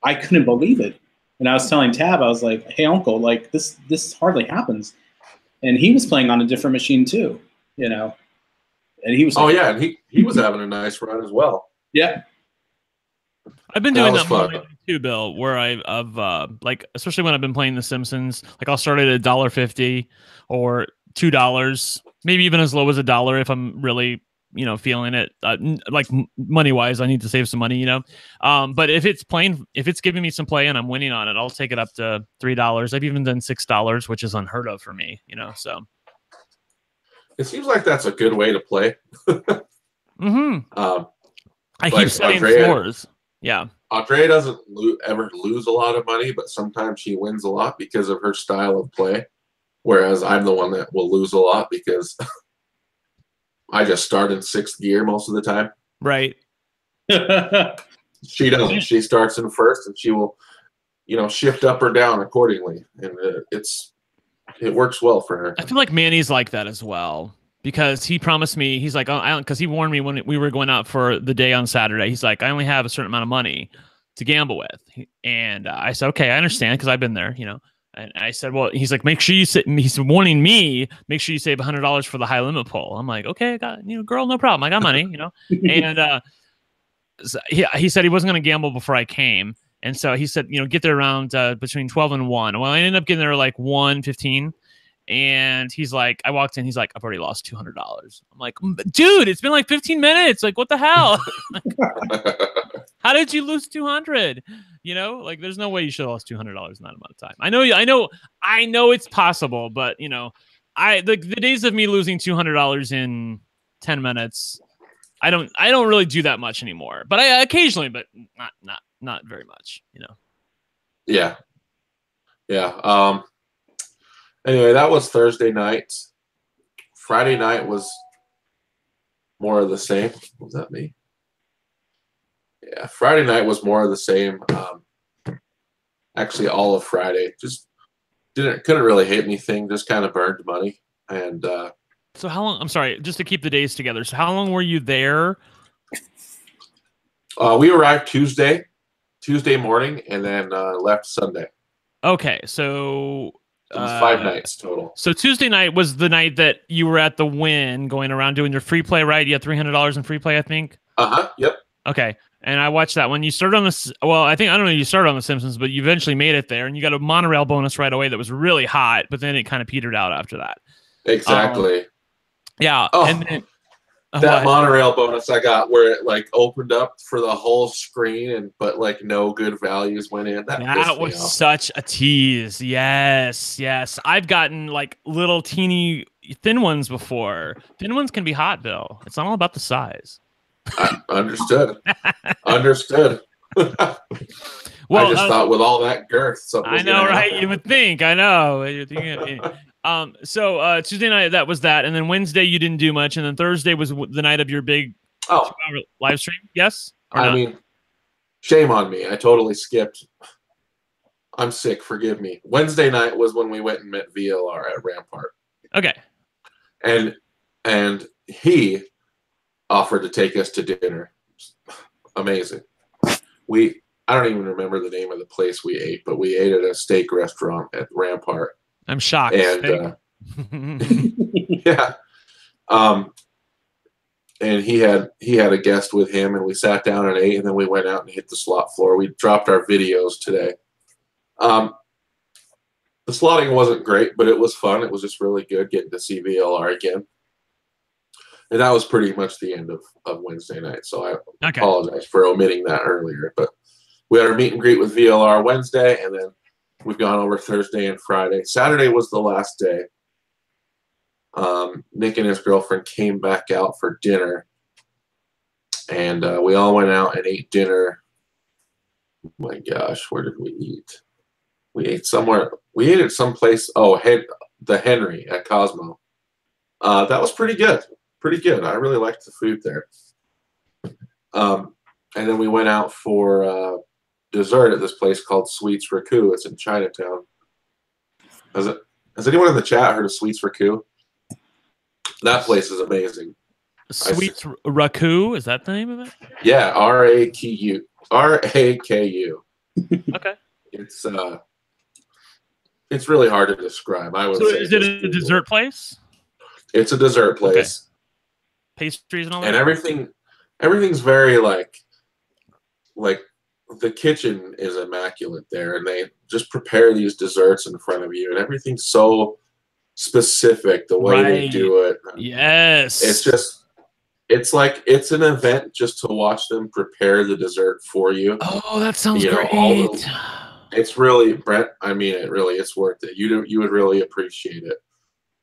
I couldn't believe it. And I was telling Tab, I was like, hey, uncle, like, this hardly happens. And he was playing on a different machine too, you know. And he was like, oh, yeah, and he was having a nice run as well. Yeah. I've been doing that more lately too, Bill, where I've like, especially when I've been playing The Simpsons, like I'll start at $1.50 or $2, maybe even as low as $1 if I'm really, you know, feeling it. Like money wise, I need to save some money, you know. But if it's giving me some play and I'm winning on it, I'll take it up to $3. I've even done $6, which is unheard of for me, you know. So it seems like that's a good way to play. I keep setting floors. Yeah. Andrea doesn't ever lose a lot of money, but sometimes she wins a lot because of her style of play. Whereas I'm the one that will lose a lot because I just start in 6th gear most of the time. Right. She doesn't. She starts in 1st, and she will, you know, shift up or down accordingly. And it works well for her. I feel like Manny's like that as well. Because he promised me, he's like, oh, because he warned me when we were going out for the day on Saturday. He's like, I only have a certain amount of money to gamble with. And I said, okay, I understand because I've been there, you know. And I said, well, he's like, make sure you he's warning me, make sure you save $100 for the high limit pull. I'm like, okay, I got, you know, girl, no problem. I got money, you know. And so he said he wasn't going to gamble before I came. And so he said, you know, get there around between 12 and 1. Well, I ended up getting there like 1:15. And he's like, I walked in, he's like, I've already lost $200. I'm like, dude, it's been like 15 minutes. Like, what the hell? How did you lose 200? You know, like, there's no way you should have lost $200 in that amount of time. I know it's possible, but you know, the days of me losing $200 in 10 minutes, I don't really do that much anymore. But I occasionally, but not very much, you know. Yeah. Yeah. Anyway, that was Thursday night. Friday night was more of the same. Was that me? Yeah, Friday night was more of the same. Actually, all of Friday. Just couldn't really hit anything. Just kind of burned money. And so how long? I'm sorry, just to keep the days together. So how long were you there? We arrived Tuesday morning, and then left Sunday. Okay, so. It was 5 nights total. So Tuesday night was the night that you were at the Win going around doing your free play, right? You had $300 in free play, I think. Yep. Okay. And I watched that one. You started on this. Well, I don't know. You started on The Simpsons, but you eventually made it there, and you got a monorail bonus right away that was really hot. But then it kind of petered out after that. Exactly. Yeah. Oh, and then, that monorail bonus I got where it like opened up for the whole screen, but like no good values went in. That was such a tease. Yes. I've gotten like little teeny thin ones before. Thin ones can be hot, Bill. It's not all about the size. Understood. Understood. Well, I just thought with all that girth, something. I know, right? You would think. I know. You're thinking. So Tuesday night, that was that, and then Wednesday you didn't do much, and then Thursday was the night of your big 2-hour live stream. Yes, I mean, shame on me. I totally skipped. I'm sick. Forgive me. Wednesday night was when we went and met VLR at Rampart. Okay. And he offered to take us to dinner. Amazing. I don't even remember the name of the place we ate, but we ate at a steak restaurant at Rampart. I'm shocked. And Yeah. And he had a guest with him, and we sat down and ate, and then we went out and hit the slot floor. We dropped our videos today. The slotting wasn't great, but it was fun. It was just really good getting to see VLR again. And that was pretty much the end of Wednesday night. So I apologize for omitting that earlier. But we had our meet and greet with VLR Wednesday, and then we've gone over Thursday and Friday. Saturday was the last day. Nick and his girlfriend came back out for dinner, and we all went out and ate dinner. Oh my gosh, where did we eat? We ate somewhere. We ate at some place. Oh, the Henry at Cosmo. That was pretty good. Pretty good. I really liked the food there. And then we went out for dessert at this place called Sweets Raku. It's in Chinatown. Has anyone in the chat heard of Sweets Raku? That place is amazing. Sweets Raku, is that the name of it? Yeah, R-A-K-U. R-A-K-U. Okay. It's really hard to describe. I would say. Is it a dessert place? It's a dessert place. Okay. Pastries and all that? And everything's very like the kitchen is immaculate there, and they just prepare these desserts in front of you, and everything's so specific the way they do it. Yes. It's like it's an event just to watch them prepare the dessert for you. Oh, that sounds great. It's really, Brent, I mean it really, it's worth it. You would really appreciate it.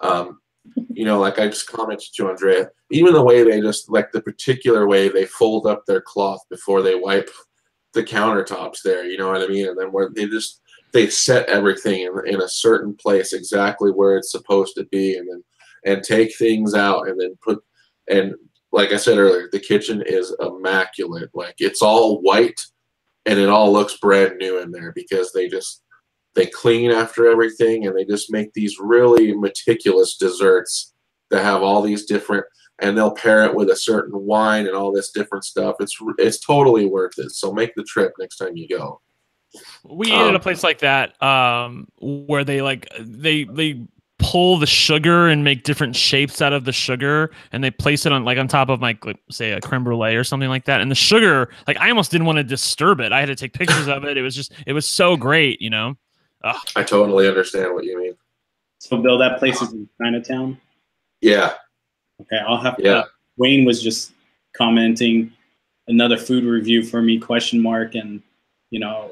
Like I just commented to Andrea, even the way they just, like the particular way they fold up their cloth before they wipe the countertops there, you know what I mean? And then where they set everything in a certain place exactly where it's supposed to be, and take things out and then and like I said earlier, the kitchen is immaculate. Like it's all white and it all looks brand new in there because they clean after everything, and they just make these really meticulous desserts that have all these different, and they'll pair it with a certain wine and all this different stuff. It's totally worth it. So make the trip next time you go. We ate at a place like that where they pull the sugar and make different shapes out of the sugar, and they place it on top of say a creme brulee or something like that. And the sugar, I almost didn't want to disturb it. I had to take pictures of it. It was so great, Ugh. I totally understand what you mean. So, Bill, that place is in Chinatown? Yeah. Okay, I'll have to. Yeah. Wayne was just commenting another food review for me, ? And,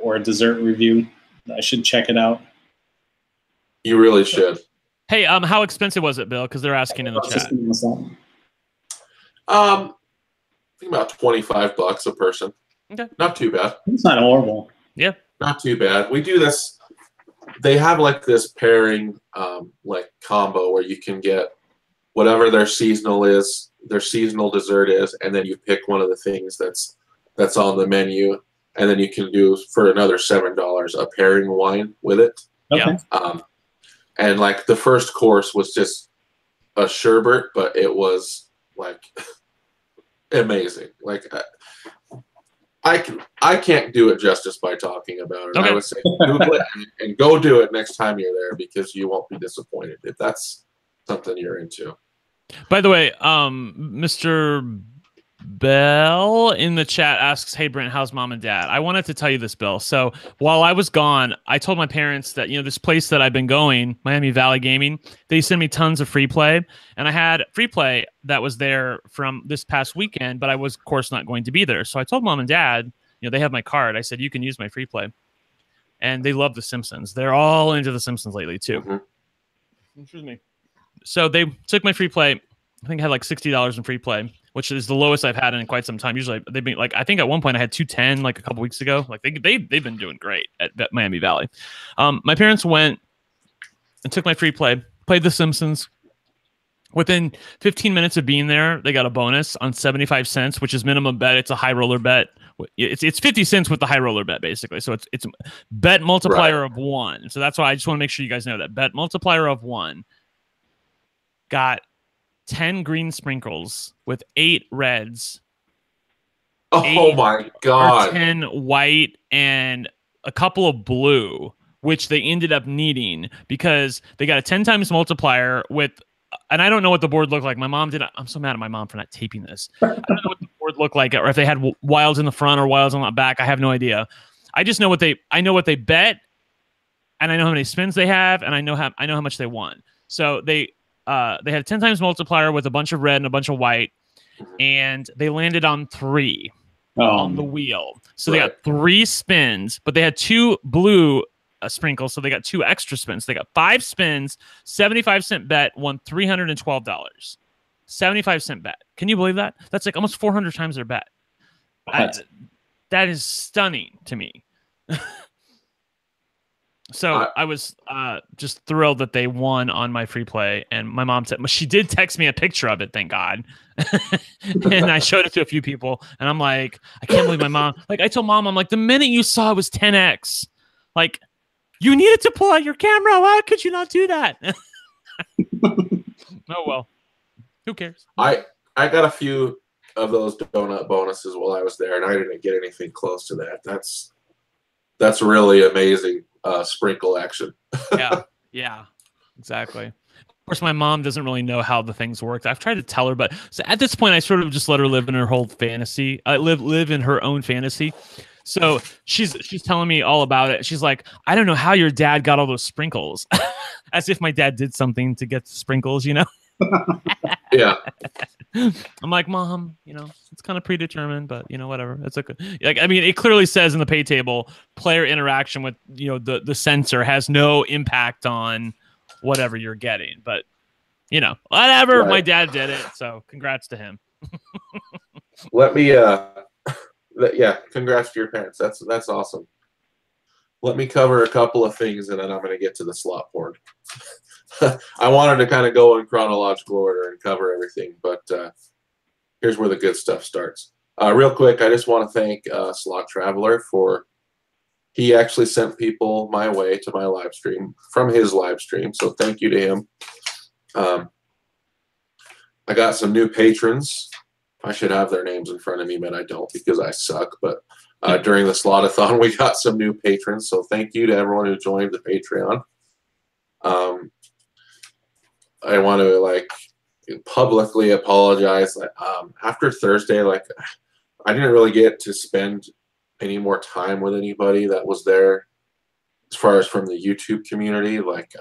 or a dessert review. I should check it out. You really should. Hey, how expensive was it, Bill? Because they're asking in the chat. I think about $25 a person. Okay. Not too bad. It's not horrible. Yeah. Not too bad. We do this. They have this pairing, combo where you can get whatever their seasonal dessert is, and then you pick one of the things that's on the menu, and then you can do for another $7 a pairing wine with it. Okay. And the first course was just a sherbet, but it was amazing. I can't do it justice by talking about it. Okay. I would say Google it and go do it next time you're there, because you won't be disappointed if that's something you're into. By the way, Mr. Bell in the chat asks, "Hey Brent, how's mom and dad?" I wanted to tell you this, Bill. So while I was gone, I told my parents that this place that I've been going, Miami Valley Gaming, they send me tons of free play, and I had free play that was there from this past weekend, but I was of course not going to be there. So I told mom and dad, they have my card. I said, you can use my free play, and they love The Simpsons. They're all into The Simpsons lately too. Mm-hmm. Excuse me. So they took my free play. I think I had $60 in free play, which is the lowest I've had in quite some time. Usually they've been I think at one point I had 210 a couple weeks ago. They've been doing great at Miami Valley. My parents went and took my free play, played The Simpsons. Within 15 minutes of being there, they got a bonus on 75 cents, which is minimum bet. It's a high roller bet. It's 50 cents with the high roller bet, basically. So it's bet multiplier of 1. So that's why I just want to make sure you guys know that bet multiplier of 1 got 10 green sprinkles with 8 reds. Oh my God. 10 white and a couple of blue, which they ended up needing because they got a 10 times multiplier with and I don't know what the board looked like. My mom did. I'm so mad at my mom for not taping this. I don't know what the board looked like, or if they had wilds in the front or wilds on the back. I have no idea. I just know what they bet, and I know how many spins they have, and I know how much they won. So they had 10 times multiplier with a bunch of red and a bunch of white, and they landed on 3 on the wheel. So they got 3 spins, but they had 2 blue sprinkles, so they got 2 extra spins. They got 5 spins, 75-cent bet, won $312. 75-cent bet. Can you believe that? That's like almost 400 times their bet. That is stunning to me. So I was just thrilled that they won on my free play, and my mom said she did text me a picture of it, thank God. And I showed it to a few people, and I'm like, I can't believe my mom. Like, I told mom, I'm like, the minute you saw it was 10x, like, you needed to pull out your camera. Why could you not do that? Oh well, who cares? I got a few of those donut bonuses while I was there, and I didn't get anything close to that. That's really amazing sprinkle action. Yeah, exactly. Of course, my mom doesn't really know how the things work. I've tried to tell her, but so at this point, I sort of just let her live in her whole fantasy. I live in her own fantasy. So she's telling me all about it. She's like, I don't know how your dad got all those sprinkles. As if my dad did something to get the sprinkles, you know? Yeah. I'm like, Mom, you know, it's kind of predetermined, but you know, whatever. It's okay. Like, I mean, it clearly says in the pay table, player interaction with, you know, the sensor has no impact on whatever you're getting. But, you know, whatever. Right. My dad did it, so congrats to him. Let me yeah, congrats to your parents. That's awesome. Let me cover a couple of things, and then I'm going to get to the slot board. I wanted to kind of go in chronological order and cover everything, but here's where the good stuff starts. Real quick, I just want to thank Slot Traveler for he actually sent people my way to my live stream from his live stream, so thank you to him. I got some new patrons. I should have their names in front of me, but I don't because I suck. But during the Slotathon, we got some new patrons. So thank you to everyone who joined the Patreon. I want to like publicly apologize. After Thursday, like I didn't really get to spend any more time with anybody that was there as far as from the YouTube community. Like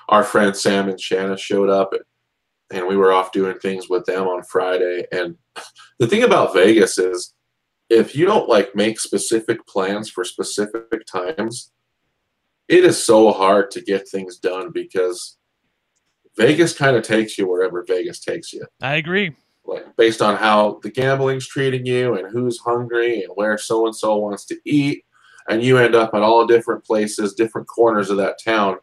our friends Sam and Shanna showed up and we were off doing things with them on Friday. And the thing about Vegas is if you don't like make specific plans for specific times, it is so hard to get things done because Vegas kind of takes you wherever Vegas takes you. I agree. Like based on how the gambling's treating you and who's hungry and where so-and-so wants to eat. And you end up at all different places, different corners of that town.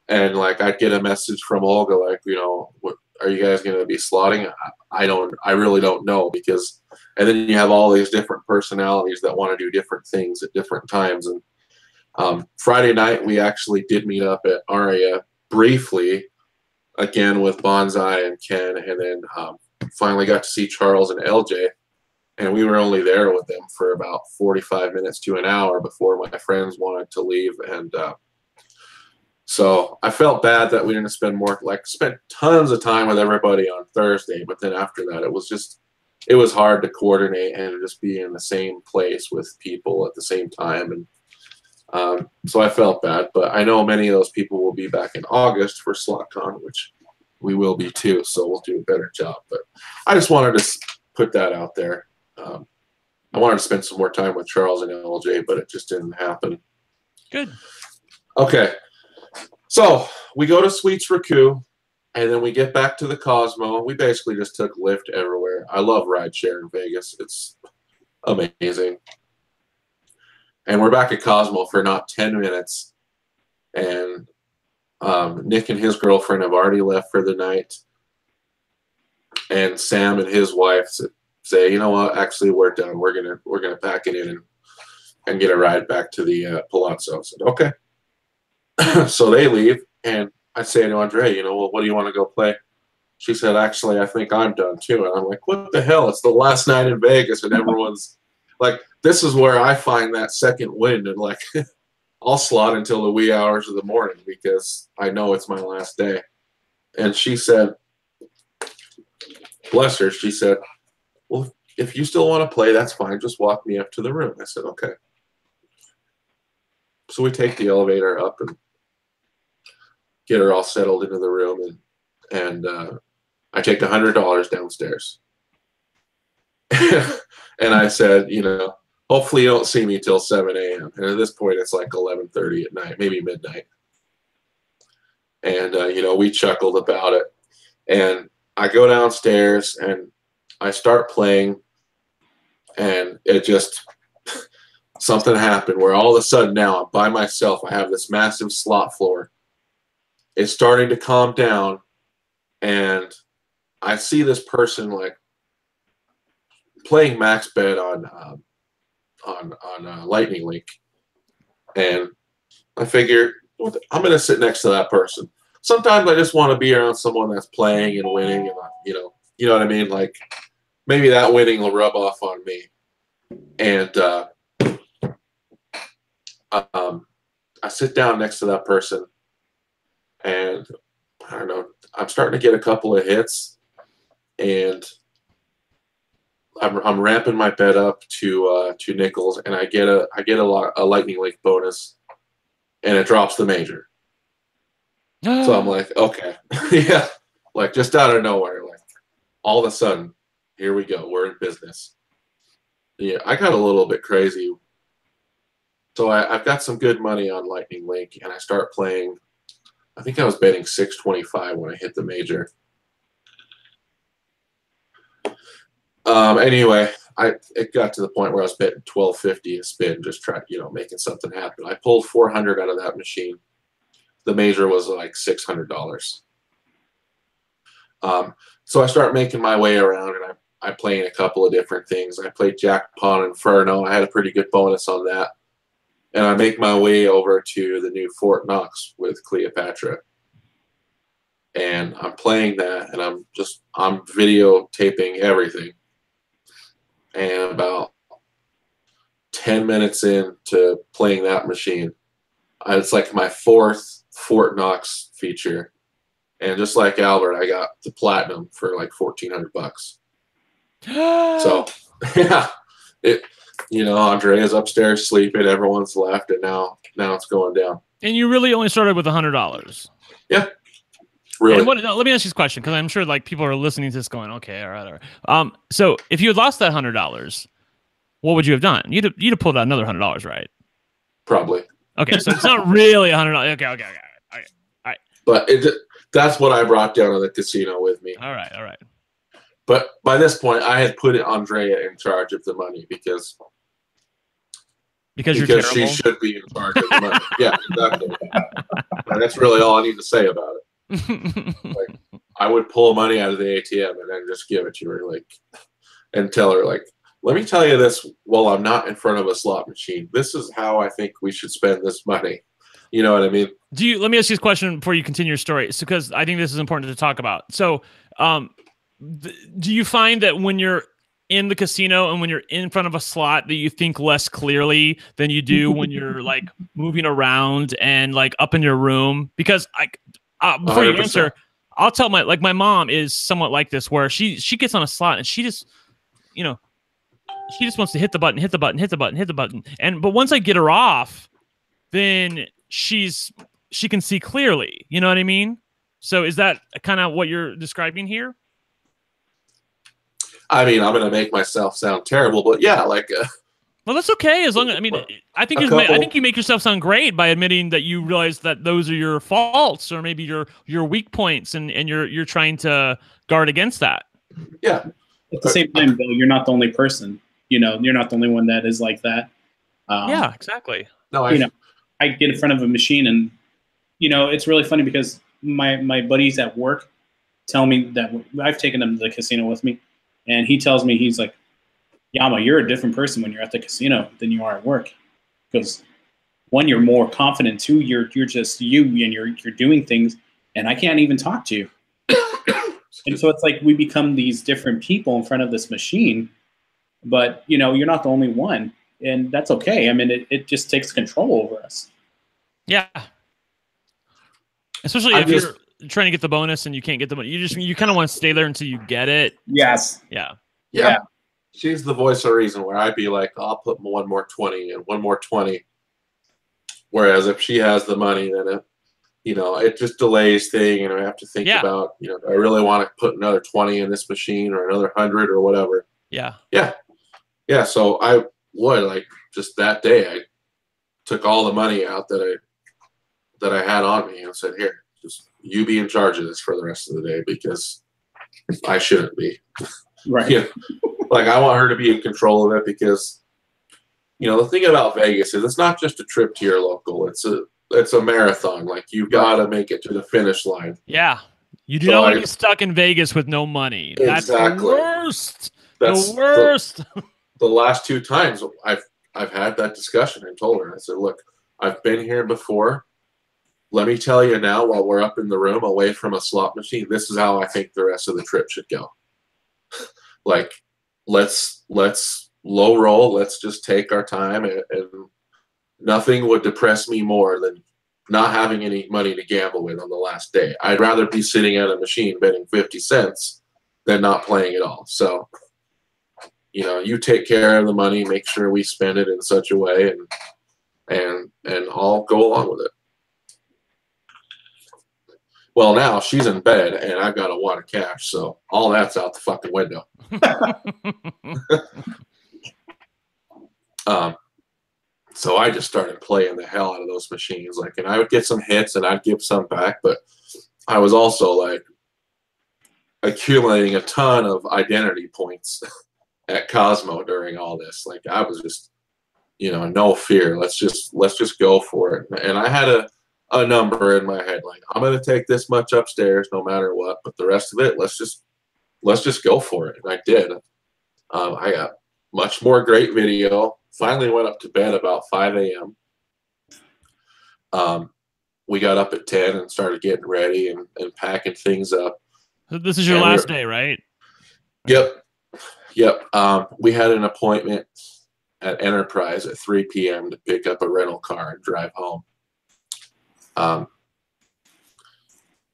And like I'd get a message from Olga, like, you know, what, are you guys going to be slotting? I really don't know because, and then you have all these different personalities that want to do different things at different times. And Friday night, we actually did meet up at Aria briefly, again with Bonsai and Ken, and then finally got to see Charles and LJ. And we were only there with them for about 45 minutes to an hour before my friends wanted to leave. And so I felt bad that we didn't spend spent tons of time with everybody on Thursday. But then after that, it was hard to coordinate and just be in the same place with people at the same time. And so I felt bad. But I know many of those people will be back in August for SlotCon, which we will be too. So we'll do a better job. But I just wanted to put that out there. I wanted to spend some more time with Charles and LJ, but it just didn't happen. Good. Okay. So we go to Suites Raku, and then we get back to the Cosmo. We basically just took Lyft everywhere. I love rideshare in Vegas. It's amazing. And we're back at Cosmo for not 10 minutes. And Nick and his girlfriend have already left for the night. And Sam and his wife say, you know what, actually we're done. We're gonna pack it in and get a ride back to the Palazzo. I said, okay. So they leave, and I say to Andre, you know, well, what do you want to go play? She said, actually, I think I'm done too. And I'm like, what the hell? It's the last night in Vegas, and everyone's like, this is where I find that second wind, and like, I'll slot until the wee hours of the morning because I know it's my last day. And she said, bless her, she said, well, if you still want to play, that's fine. Just walk me up to the room. I said, okay. So we take the elevator up and get her all settled into the room, and I take $100 downstairs. And I said, you know, hopefully you don't see me till 7 a.m. And at this point, it's like 11:30 at night, maybe midnight. And, you know, we chuckled about it. And I go downstairs and I start playing, and it just, something happened where all of a sudden now I'm by myself. I have this massive slot floor. It's starting to calm down, and I see this person like playing max bet on Lightning Link, and I figure I'm going to sit next to that person. Sometimes I just want to be around someone that's playing and winning, and you know what I mean. Like maybe that winning will rub off on me, and I sit down next to that person, and I don't know, I'm starting to get a couple of hits, and I'm ramping my bet up to nickels, and I get a Lightning Link bonus, and it drops the major. So I'm like, okay, yeah, like just out of nowhere, like all of a sudden, here we go, we're in business. Yeah, I got a little bit crazy. So I've got some good money on Lightning Link, and I start playing. I think I was betting 625 when I hit the major. Anyway, it got to the point where I was betting 1250 a spin, just trying, you know, making something happen. I pulled 400 out of that machine. The major was like $600. So I start making my way around, and I play in a couple of different things. I played Jackpot Inferno. I had a pretty good bonus on that. And I make my way over to the new Fort Knox with Cleopatra. And I'm playing that, and I'm videotaping everything. And about 10 minutes into playing that machine, it's like my 4th Fort Knox feature. And just like Albert, I got the platinum for like $1,400. So, yeah, you know, Andrea's upstairs sleeping, everyone's left, and now it's going down. And you really only started with $100. Yeah, really. And let me ask you this question, because I'm sure like people are listening to this going, okay, all right. So if you had lost that $100, what would you have done? You'd have pulled out another $100, right? Probably. Okay, so it's not really $100. Okay, all right. But that's what I brought down to the casino with me. All right. But by this point, I had put Andrea in charge of the money because you're terrible. She should be in charge of the money. Yeah, exactly. And that's really all I need to say about it. Like, I would pull money out of the ATM and then just give it to her, like, and tell her, like, let me tell you this while I'm not in front of a slot machine. This is how I think we should spend this money. You know what I mean? Let me ask you this question before you continue your story, because I think this is important to talk about. So, do you find that when you're in the casino and when you're in front of a slot that you think less clearly than you do when you're like moving around and like up in your room? Because before 100%. You answer, I'll tell my mom is somewhat like this, where she gets on a slot and she just, you know, she just wants to hit the button. But once I get her off, then she can see clearly. You know what I mean? So is that kind of what you're describing here? I mean, I'm going to make myself sound terrible, but yeah, like. Well, that's okay. As long as, I mean, I think you make yourself sound great by admitting that you realize that those are your faults or maybe your weak points, and you're trying to guard against that. Yeah. At the same time, though, you're not the only person. You know, you're not the only one that is like that. Yeah, exactly. No, I get in front of a machine, and you know, it's really funny because my buddies at work tell me that I've taken them to the casino with me. And he tells me, he's like, Yama, you're a different person when you're at the casino than you are at work. Because one, you're more confident. Two, you're just you, and you're doing things, and I can't even talk to you. And so it's like we become these different people in front of this machine. But, you know, you're not the only one. And that's okay. I mean, it just takes control over us. Yeah. Especially if you're trying to get the bonus and you can't get the money. You kind of want to stay there until you get it. Yes. Yeah. Yeah. She's the voice of reason where I'd be like, I'll put one more 20 and one more 20. Whereas if she has the money, then it, you know, it just delays thing, and I have to think about, you know, do I really want to put another 20 in this machine or another 100 or whatever? Yeah. Yeah. Yeah. So I would, like, just that day, I took all the money out that I had on me and said, here, just you be in charge of this for the rest of the day, because I shouldn't be. Right. Yeah. Like, I want her to be in control of it, because, you know, the thing about Vegas is it's not just a trip to your local. It's a marathon. Like, you've got to make it to the finish line. Yeah. You do not want to be stuck in Vegas with no money. Exactly. That's the worst. That's the worst. The last 2 times I've had that discussion and told her, I said, look, I've been here before. Let me tell you now, while we're up in the room away from a slot machine, this is how I think the rest of the trip should go. Like, let's low roll. Let's just take our time, and nothing would depress me more than not having any money to gamble with on the last day. I'd rather be sitting at a machine betting 50 cents than not playing at all. So, you know, you take care of the money, make sure we spend it in such a way, and I'll go along with it. Well, now she's in bed and I've got a wad of cash, so all that's out the fucking window. So I just started playing the hell out of those machines. Like, and I would get some hits and I'd give some back, but I was also like accumulating a ton of identity points at Cosmo during all this. Like, I was just, you know, no fear. Let's just go for it. And I had a number in my head, like, I'm going to take this much upstairs no matter what, but the rest of it, let's just go for it. And I did. I got much more great video. Finally went up to bed about 5 a.m. We got up at 10 and started getting ready and packing things up. So this is your last day, right? Yep. We had an appointment at Enterprise at 3 p.m. to pick up a rental car and drive home.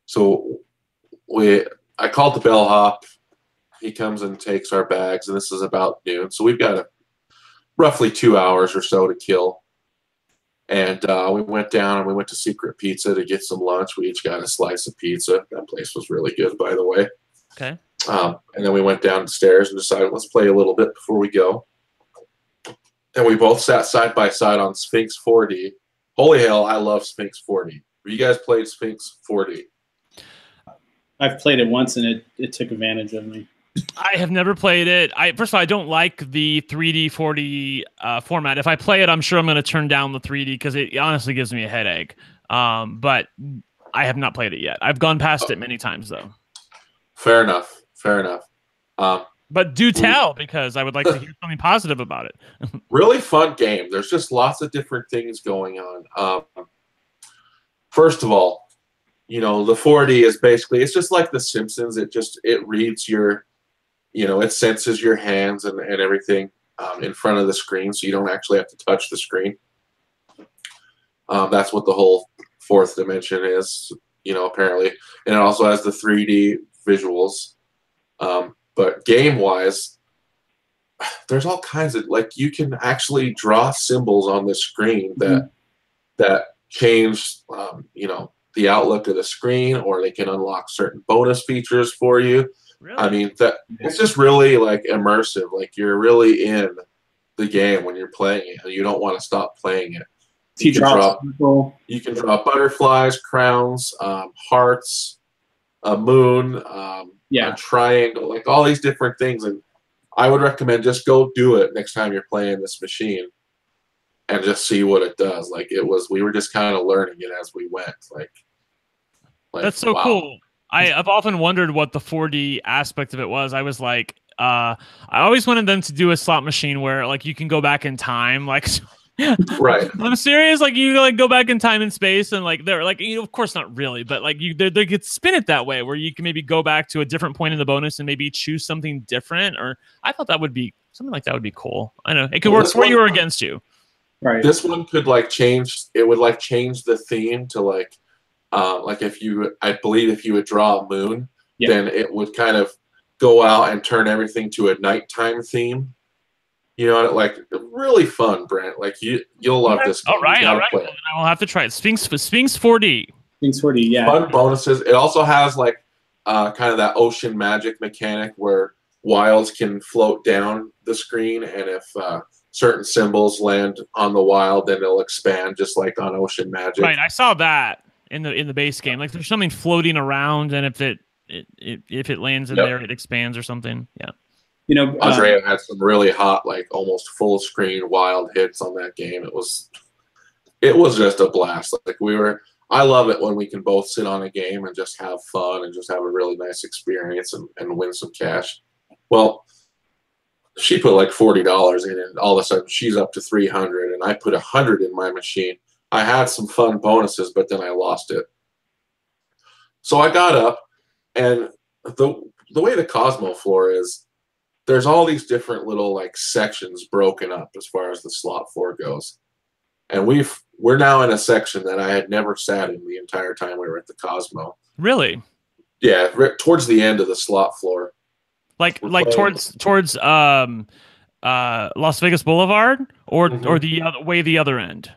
So I called the bellhop. He comes and takes our bags, and this is about noon. So we've got roughly 2 hours or so to kill. And we went down and we went to Secret Pizza to get some lunch. We each got a slice of pizza. That place was really good, by the way. Okay. And then we went downstairs and decided, let's play a little bit before we go. And we both sat side by side on Sphinx 4D. Holy hell, I love Sphinx 4D. Have you guys played Sphinx 4D? I've played it once, and it took advantage of me. I have never played it. First of all, I don't like the 3D 4D format. If I play it, I'm sure I'm going to turn down the 3D because it honestly gives me a headache. But I have not played it yet. I've gone past it many times, though. Fair enough. But do tell, because I would like to hear something positive about it. Really fun game. There's just lots of different things going on. First of all, you know, the 4D is basically, it's just like The Simpsons. It reads your, you know, it senses your hands and everything in front of the screen, so you don't actually have to touch the screen. That's what the whole fourth dimension is, you know, apparently. And it also has the 3D visuals. But game-wise, there's all kinds of, like, you can actually draw symbols on the screen that change, you know, the outlook of the screen, or they can unlock certain bonus features for you. Really? I mean, it's just really, like, immersive. Like, you're really in the game when you're playing it, and you don't want to stop playing it. You can draw butterflies, crowns, hearts, a moon, a triangle, like all these different things. And I would recommend just go do it next time you're playing this machine and just see what it does. Like, we were just kind of learning it as we went. Like that's so cool. I've often wondered what the 4D aspect of it was. I was like, I always wanted them to do a slot machine where, like, you can go back in time, like. Right. I'm serious. Like, you like go back in time and space, and like they're like, you know, of course not really, but like they could spin it that way where you can maybe go back to a different point in the bonus and maybe choose something different. Or I thought that would be something like that would be cool. I know it could work for you or against you. Right. This one could like change. It would like change the theme to like like I believe if you would draw a moon, Yeah. then it would kind of go out and turn everything to a nighttime theme. You know, like really fun, Brent. Like you'll love this game. All right. Play it. Well, I will have to try it. Sphinx 4D. Sphinx 4D, yeah. Fun bonuses. It also has like kind of that ocean magic mechanic where wilds can float down the screen, and if certain symbols land on the wild, then they'll expand, just like on ocean magic. Right. I saw that in the base game. Like there's something floating around, and if it lands in there, it expands or something. Yeah. You know, Andrea had some really hot, like almost full screen wild hits on that game. It was just a blast. Like I love it when we can both sit on a game and just have fun and just have a really nice experience and win some cash. Well, she put like $40 in, and all of a sudden she's up to 300, and I put 100 in my machine. I had some fun bonuses, but then I lost it. So I got up, and the way the Cosmo floor is, there's all these different little like sections broken up as far as the slot floor goes. And we're now in a section that I had never sat in the entire time we were at the Cosmo. Really? Yeah, towards the end of the slot floor. Like towards Las Vegas Boulevard, or the other end?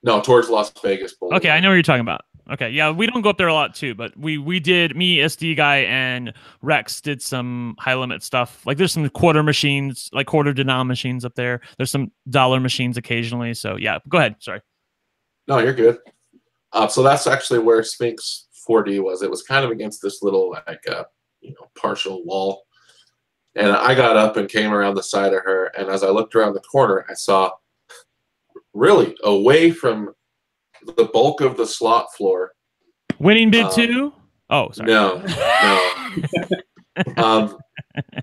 No, towards Las Vegas Boulevard. Okay, I know what you're talking about. Okay, yeah, we don't go up there a lot too, but we did. Me, SD Guy, and Rex did some high limit stuff. Like there's some quarter machines, like quarter denom machines up there. There's some dollar machines occasionally. So yeah, go ahead. Sorry. No, you're good. So that's actually where Sphinx 4D was. It was kind of against this little like partial wall, and I got up and came around the side of her. And as I looked around the corner, I saw really away from the bulk of the slot floor. Winning bid 2? Oh, sorry. No.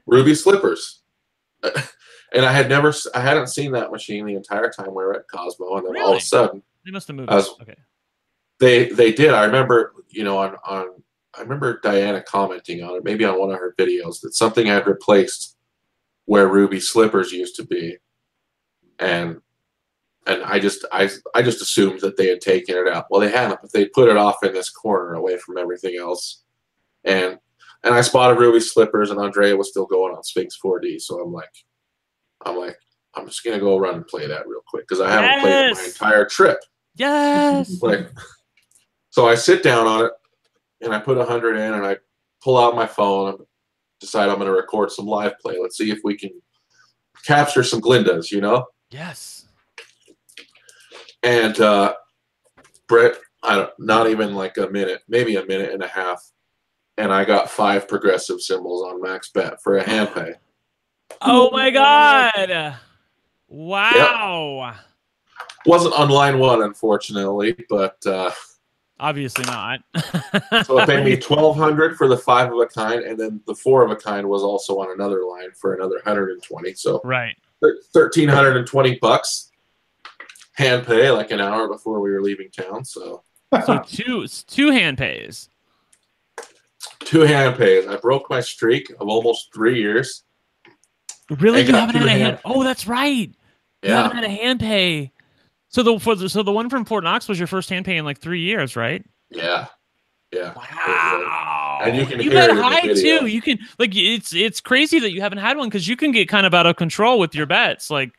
Ruby Slippers. And I hadn't seen that machine the entire time we were at Cosmo, and then all of a sudden they must have moved. Okay. They did. I remember, I remember Diana commenting on it, maybe on one of her videos, that something had replaced where Ruby Slippers used to be. And I just assumed that they had taken it out. Well, they hadn't, but they put it off in this corner away from everything else. And I spotted Ruby Slippers, and Andrea was still going on Sphinx 4D. So I'm like, I'm just gonna go run and play that real quick because I haven't played it my entire trip. Yes. So I sit down on it, and I put 100 in, and I pull out my phone and decide I'm gonna record some live play. Let's see if we can capture some Glindas, Yes. And Brett, not even like a minute, maybe a minute and a half, and I got 5 progressive symbols on max bet for a hand pay. Oh my God! Wow. Yep. Wasn't on line 1, unfortunately, but obviously not. So it paid me $1,200 for the 5 of a kind, and then the 4 of a kind was also on another line for another 120. So right, $1,320 hand pay, like an hour before we were leaving town. So two hand pays. 2 hand pays. I broke my streak of almost 3 years. Really? You haven't had a hand? Oh, that's right. Yeah. You haven't had a hand pay. So the one from Fort Knox was your first hand pay in like 3 years, right? Yeah. Yeah. Wow. And you can hear it in high the video. too. You can it's crazy that you haven't had one because you can get kind of out of control with your bets. Like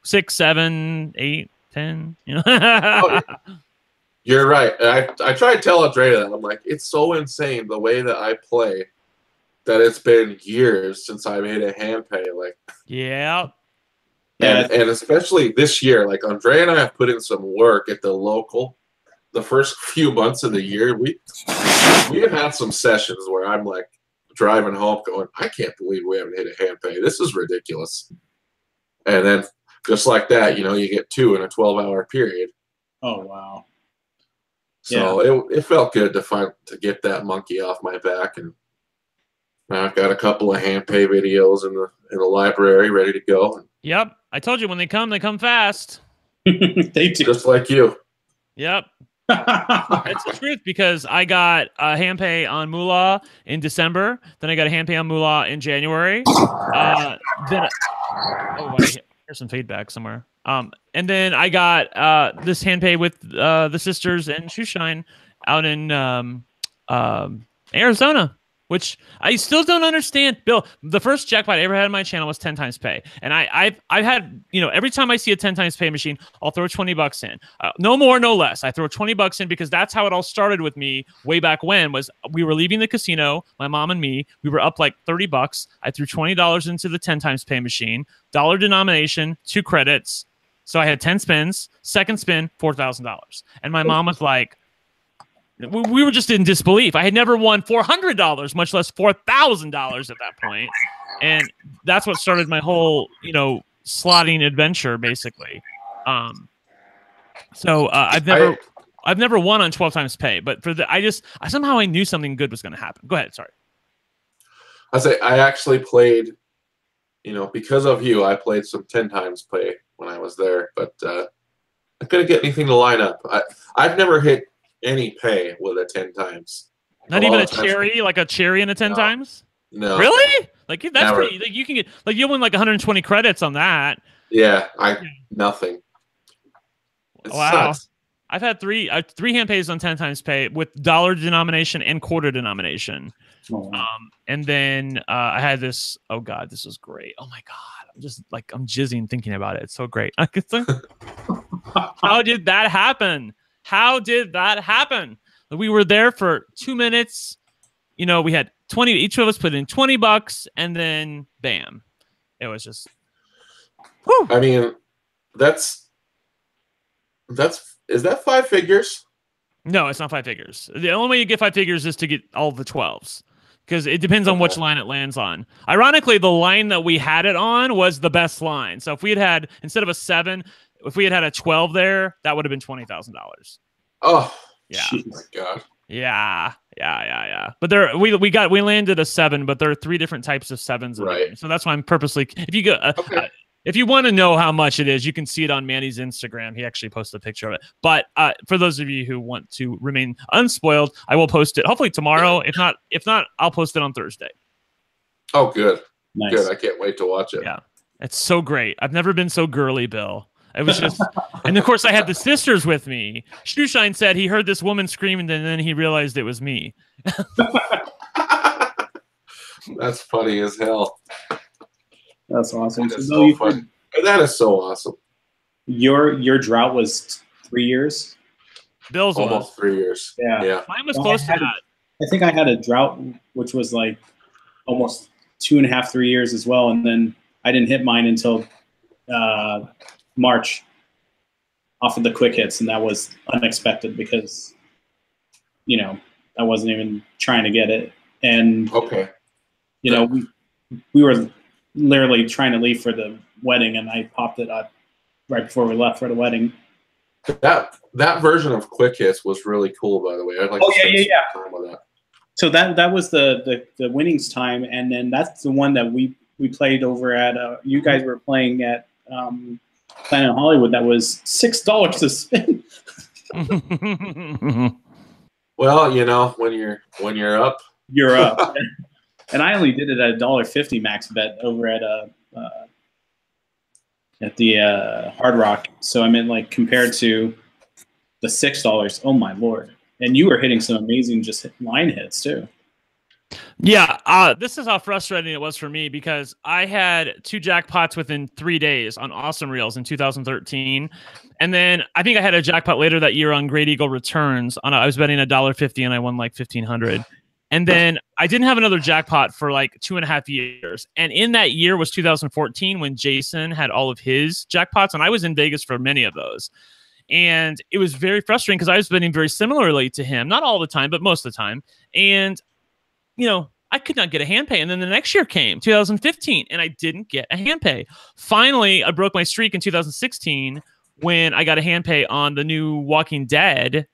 6, 7, 8, 10. Oh, you're right. I try to tell Andrea that. I'm like, it's so insane the way that I play that it's been years since I made a hand pay. Like, yeah. And especially this year, like Andrea and I have put in some work at the local. The first few months of the year, we have had some sessions where I'm like driving home going, I can't believe we haven't hit a hand pay. This is ridiculous. And then just like that, you get 2 in a 12-hour period. Oh, wow. So it felt good to get that monkey off my back. And now I've got a couple of hand pay videos in the library ready to go. Yep. I told you when they come fast. They do. Just like you. Yep. That's the truth because I got a hand pay on Moolah in December. Then I got a hand pay on Moolah in January. Here's some feedback somewhere. And then I got this hand pay with the sisters and Shoeshine out in Arizona, which I still don't understand. Bill, the first jackpot I ever had on my channel was 10 times pay, and I've had, you know, every time I see a 10 times pay machine, I'll throw $20 in. No more, no less. I throw $20 in because that's how it all started with me way back when. Was we were leaving the casino, my mom and me. We were up like $30. I threw $20 into the 10 times pay machine, dollar denomination, 2 credits. So I had 10 spins. Second spin, $4,000, and my mom was like, we were just in disbelief. I had never won $400, much less $4,000 at that point. And that's what started my whole, you know, slotting adventure, basically. So I've never won on 12 times pay, but for the, somehow I knew something good was going to happen. Go ahead. Sorry. I actually played, you know, because of you, I played some 10 times pay when I was there, but I couldn't get anything to line up. I've never hit any pay with a 10 times. Not even a cherry, like a cherry in a 10 times? No. Really? Like that's never. pretty. Like you can get, like you win like 120 credits on that. Yeah, nothing. It wow. sucks. I've had three hand pays on 10 times pay with dollar denomination and quarter denomination. Oh, wow. And then I had this. Oh God, this was great. Oh my God, I'm just like I'm jizzing thinking about it. It's so great. How did that happen? How did that happen? We were there for 2 minutes. You know, we had 20. Each of us put in $20, and then bam, it was just. Whew. I mean, is that 5 figures? No, it's not 5 figures. The only way you get 5 figures is to get all the 12s, because it depends on which line it lands on. Ironically, the line that we had it on was the best line. So if we had instead of a 7. If we had a 12 there, that would have been $20,000. Oh, yeah! Oh my God! Yeah. But there, we landed a 7, but there are 3 different types of 7s. Right. So that's why I'm purposely. If you go, if you want to know how much it is, you can see it on Manny's Instagram. He actually posted a picture of it. But for those of you who want to remain unspoiled, I will post it hopefully tomorrow. If not, I'll post it on Thursday. Oh, good. Nice. Good. I can't wait to watch it. Yeah, it's so great. I've never been so girly, Bill. It was just, and of course I had the sisters with me. Shoeshine said he heard this woman screaming, and then he realized it was me. That's funny as hell. That's awesome. That is so funny. That is so awesome. Your drought was 3 years. Bill's almost 3 years. Yeah. Mine was close to that. I think I had a drought which was like almost 2.5, 3 years as well, and then I didn't hit mine until March off of the quick hits, and that was unexpected because, you know, I wasn't even trying to get it. And you know, we were literally trying to leave for the wedding, and I popped it up right before we left for the wedding. That version of quick hits was really cool, by the way. I'd like to spend some time with that. So that was the winnings time, and then that's the one that we played over at you guys were playing at Planet Hollywood. That was $6 to spin. Well, you know, when you're up, you're up. And I only did it at $1.50 max bet over at the Hard Rock. So I mean, like, compared to the $6, oh my Lord. And you were hitting some amazing just line hits too. Yeah, this is how frustrating it was for me, because I had 2 jackpots within 3 days on Awesome Reels in 2013, and then I think I had a jackpot later that year on Great Eagle Returns. I was betting $1.50 and I won like $1,500, and then I didn't have another jackpot for like 2.5 years. And in that year was 2014 when Jason had all of his jackpots, and I was in Vegas for many of those. And it was very frustrating because I was betting very similarly to him, not all the time, but most of the time. And you know, I could not get a hand pay. And then the next year came, 2015, and I didn't get a hand pay. Finally, I broke my streak in 2016 when I got a hand pay on the new Walking Dead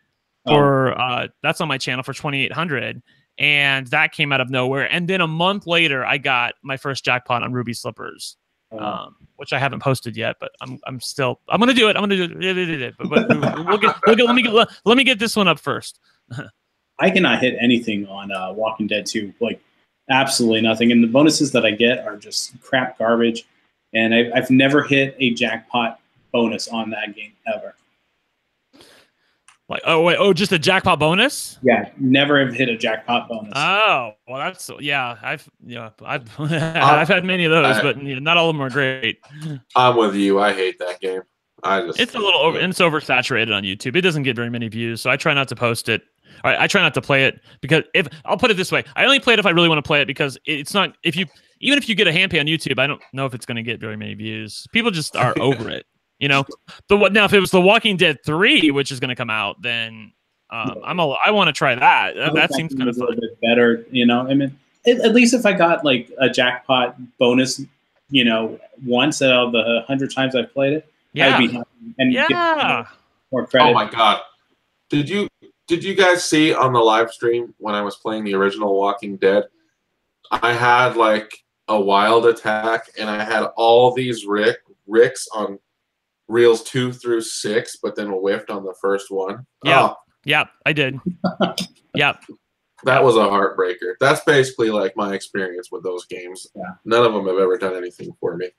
for that's on my channel for $2,800. And that came out of nowhere. And then a month later, I got my first jackpot on Ruby Slippers, which I haven't posted yet, but I'm going to do it. I'm going to do it. But let me get this one up first. I cannot hit anything on Walking Dead 2, like absolutely nothing. And the bonuses that I get are just crap garbage. and I've never hit a jackpot bonus on that game ever. Like, oh wait, just a jackpot bonus? Yeah, never have hit a jackpot bonus. Oh, well, that's I've I've had many of those, but not all of them are great. I'm with you. I hate that game. It's a little over, and it's oversaturated on YouTube. It doesn't get very many views, so I try not to post it. I try not to play it because I'll put it this way, I only play it if I really want to play it, because it's not even if you get a hand pay on YouTube, I don't know if it's going to get very many views. People just are over it. You know, now if it was The Walking Dead 3, which is going to come out, then I want to try that. That seems kind of fun. A bit better, you know. I mean, at least if I got like a jackpot bonus, you know, once out of the 100 times I've played it, I'd be happy and get more credit. Oh my god! Did you guys see on the live stream when I was playing the original Walking Dead? I had like a wild attack, and I had all these Ricks on reels 2 through 6, but then whiffed on the first one. Yeah, yeah, I did. Yeah, that was a heartbreaker. That's basically like my experience with those games. Yeah. None of them have ever done anything for me.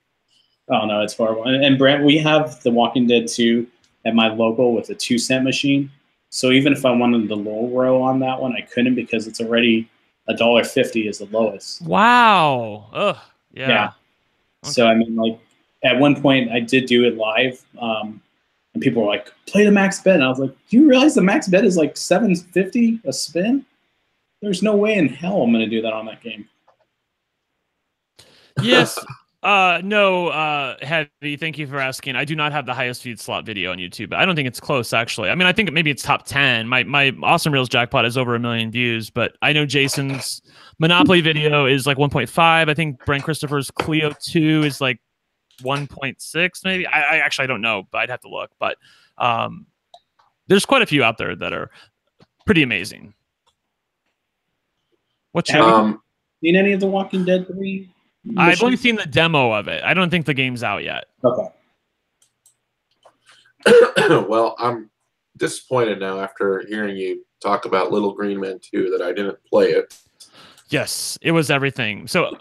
Oh no, it's horrible. And Brent, we have The Walking Dead 2 at my local with a 2-cent machine. So even if I wanted the low row on that one, I couldn't, because it's already $1.50 is the lowest. Wow. Ugh. Yeah. Yeah. Okay. So I mean, like, at one point I did do it live, and people were like, "Play the max bet." And I was like, "Do you realize the max bet is like $7.50 a spin? There's no way in hell I'm going to do that on that game." Yes. No, Heavy, thank you for asking. I do not have the highest viewed slot video on YouTube. I don't think it's close, actually. I mean, I think maybe it's top 10. My Awesome Reels jackpot is over 1 million views, but I know Jason's Monopoly video is like 1.5. I think Brent Christopher's Clio 2 is like 1.6, maybe. I actually don't know, but I'd have to look. But there's quite a few out there that are pretty amazing. Have you seen any of The Walking Dead 3? I've only seen the demo of it. I don't think the game's out yet. Okay. Well, I'm disappointed now after hearing you talk about Little Green Men 2 that I didn't play it. Yes, it was everything. So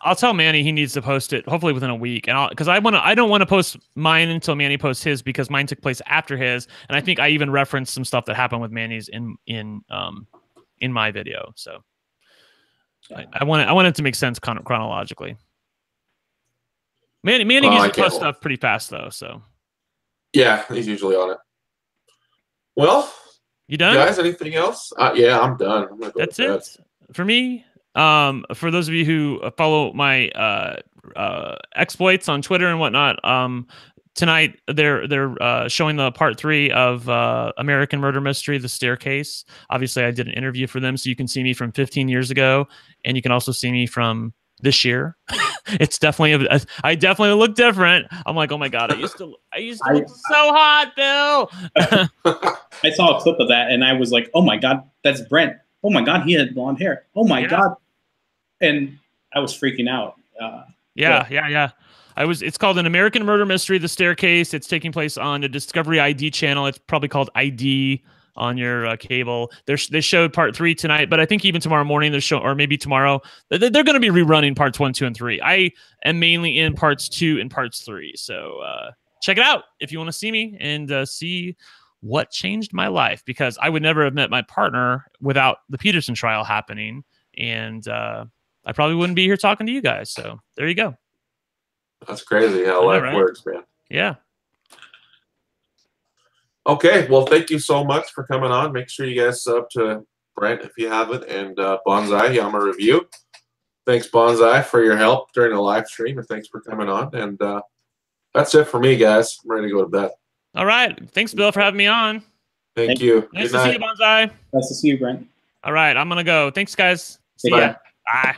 I'll tell Manny he needs to post it hopefully within a week, and because I don't want to post mine until Manny posts his, because mine took place after his, and I think I even referenced some stuff that happened with Manny's in my video. So. I want it to make sense chronologically. Manny usually posts stuff pretty fast though, so yeah, he's usually on it. Well, you done, guys? Anything else? Yeah, I'm done. I'm gonna go That's it for me. For those of you who follow my exploits on Twitter and whatnot, tonight they're showing the part 3 of American Murder Mystery, The Staircase. Obviously, I did an interview for them, so you can see me from 15 years ago, and you can also see me from this year. It's definitely I definitely look different. I'm like, oh my god, I used to look so hot, Bill. I saw a clip of that, and I was like, oh my god, that's Brent. Oh my god, he had blonde hair. Oh my god, and I was freaking out. Yeah. It's called An American Murder Mystery, The Staircase. It's taking place on the Discovery ID channel. It's probably called ID on your cable. They showed part 3 tonight, but I think even tomorrow morning they're showing, or maybe tomorrow, they're going to be rerunning parts 1, 2, and 3. I am mainly in parts 2 and parts 3. So check it out if you want to see me and see what changed my life, because I would never have met my partner without the Peterson trial happening. And I probably wouldn't be here talking to you guys. So there you go. That's crazy how life works, man. Yeah. Okay, well, thank you so much for coming on. Make sure you guys sub to Brent if you haven't, and Bonsai Yama Review. Thanks, Bonsai, for your help during the live stream, and thanks for coming on. And that's it for me, guys. I'm ready to go to bed. All right. Thanks, Bill, for having me on. Thank you. Nice to see you, Bonsai. Nice to see you, Brent. All right, I'm going to go. Thanks, guys. See Bye. ya. Bye.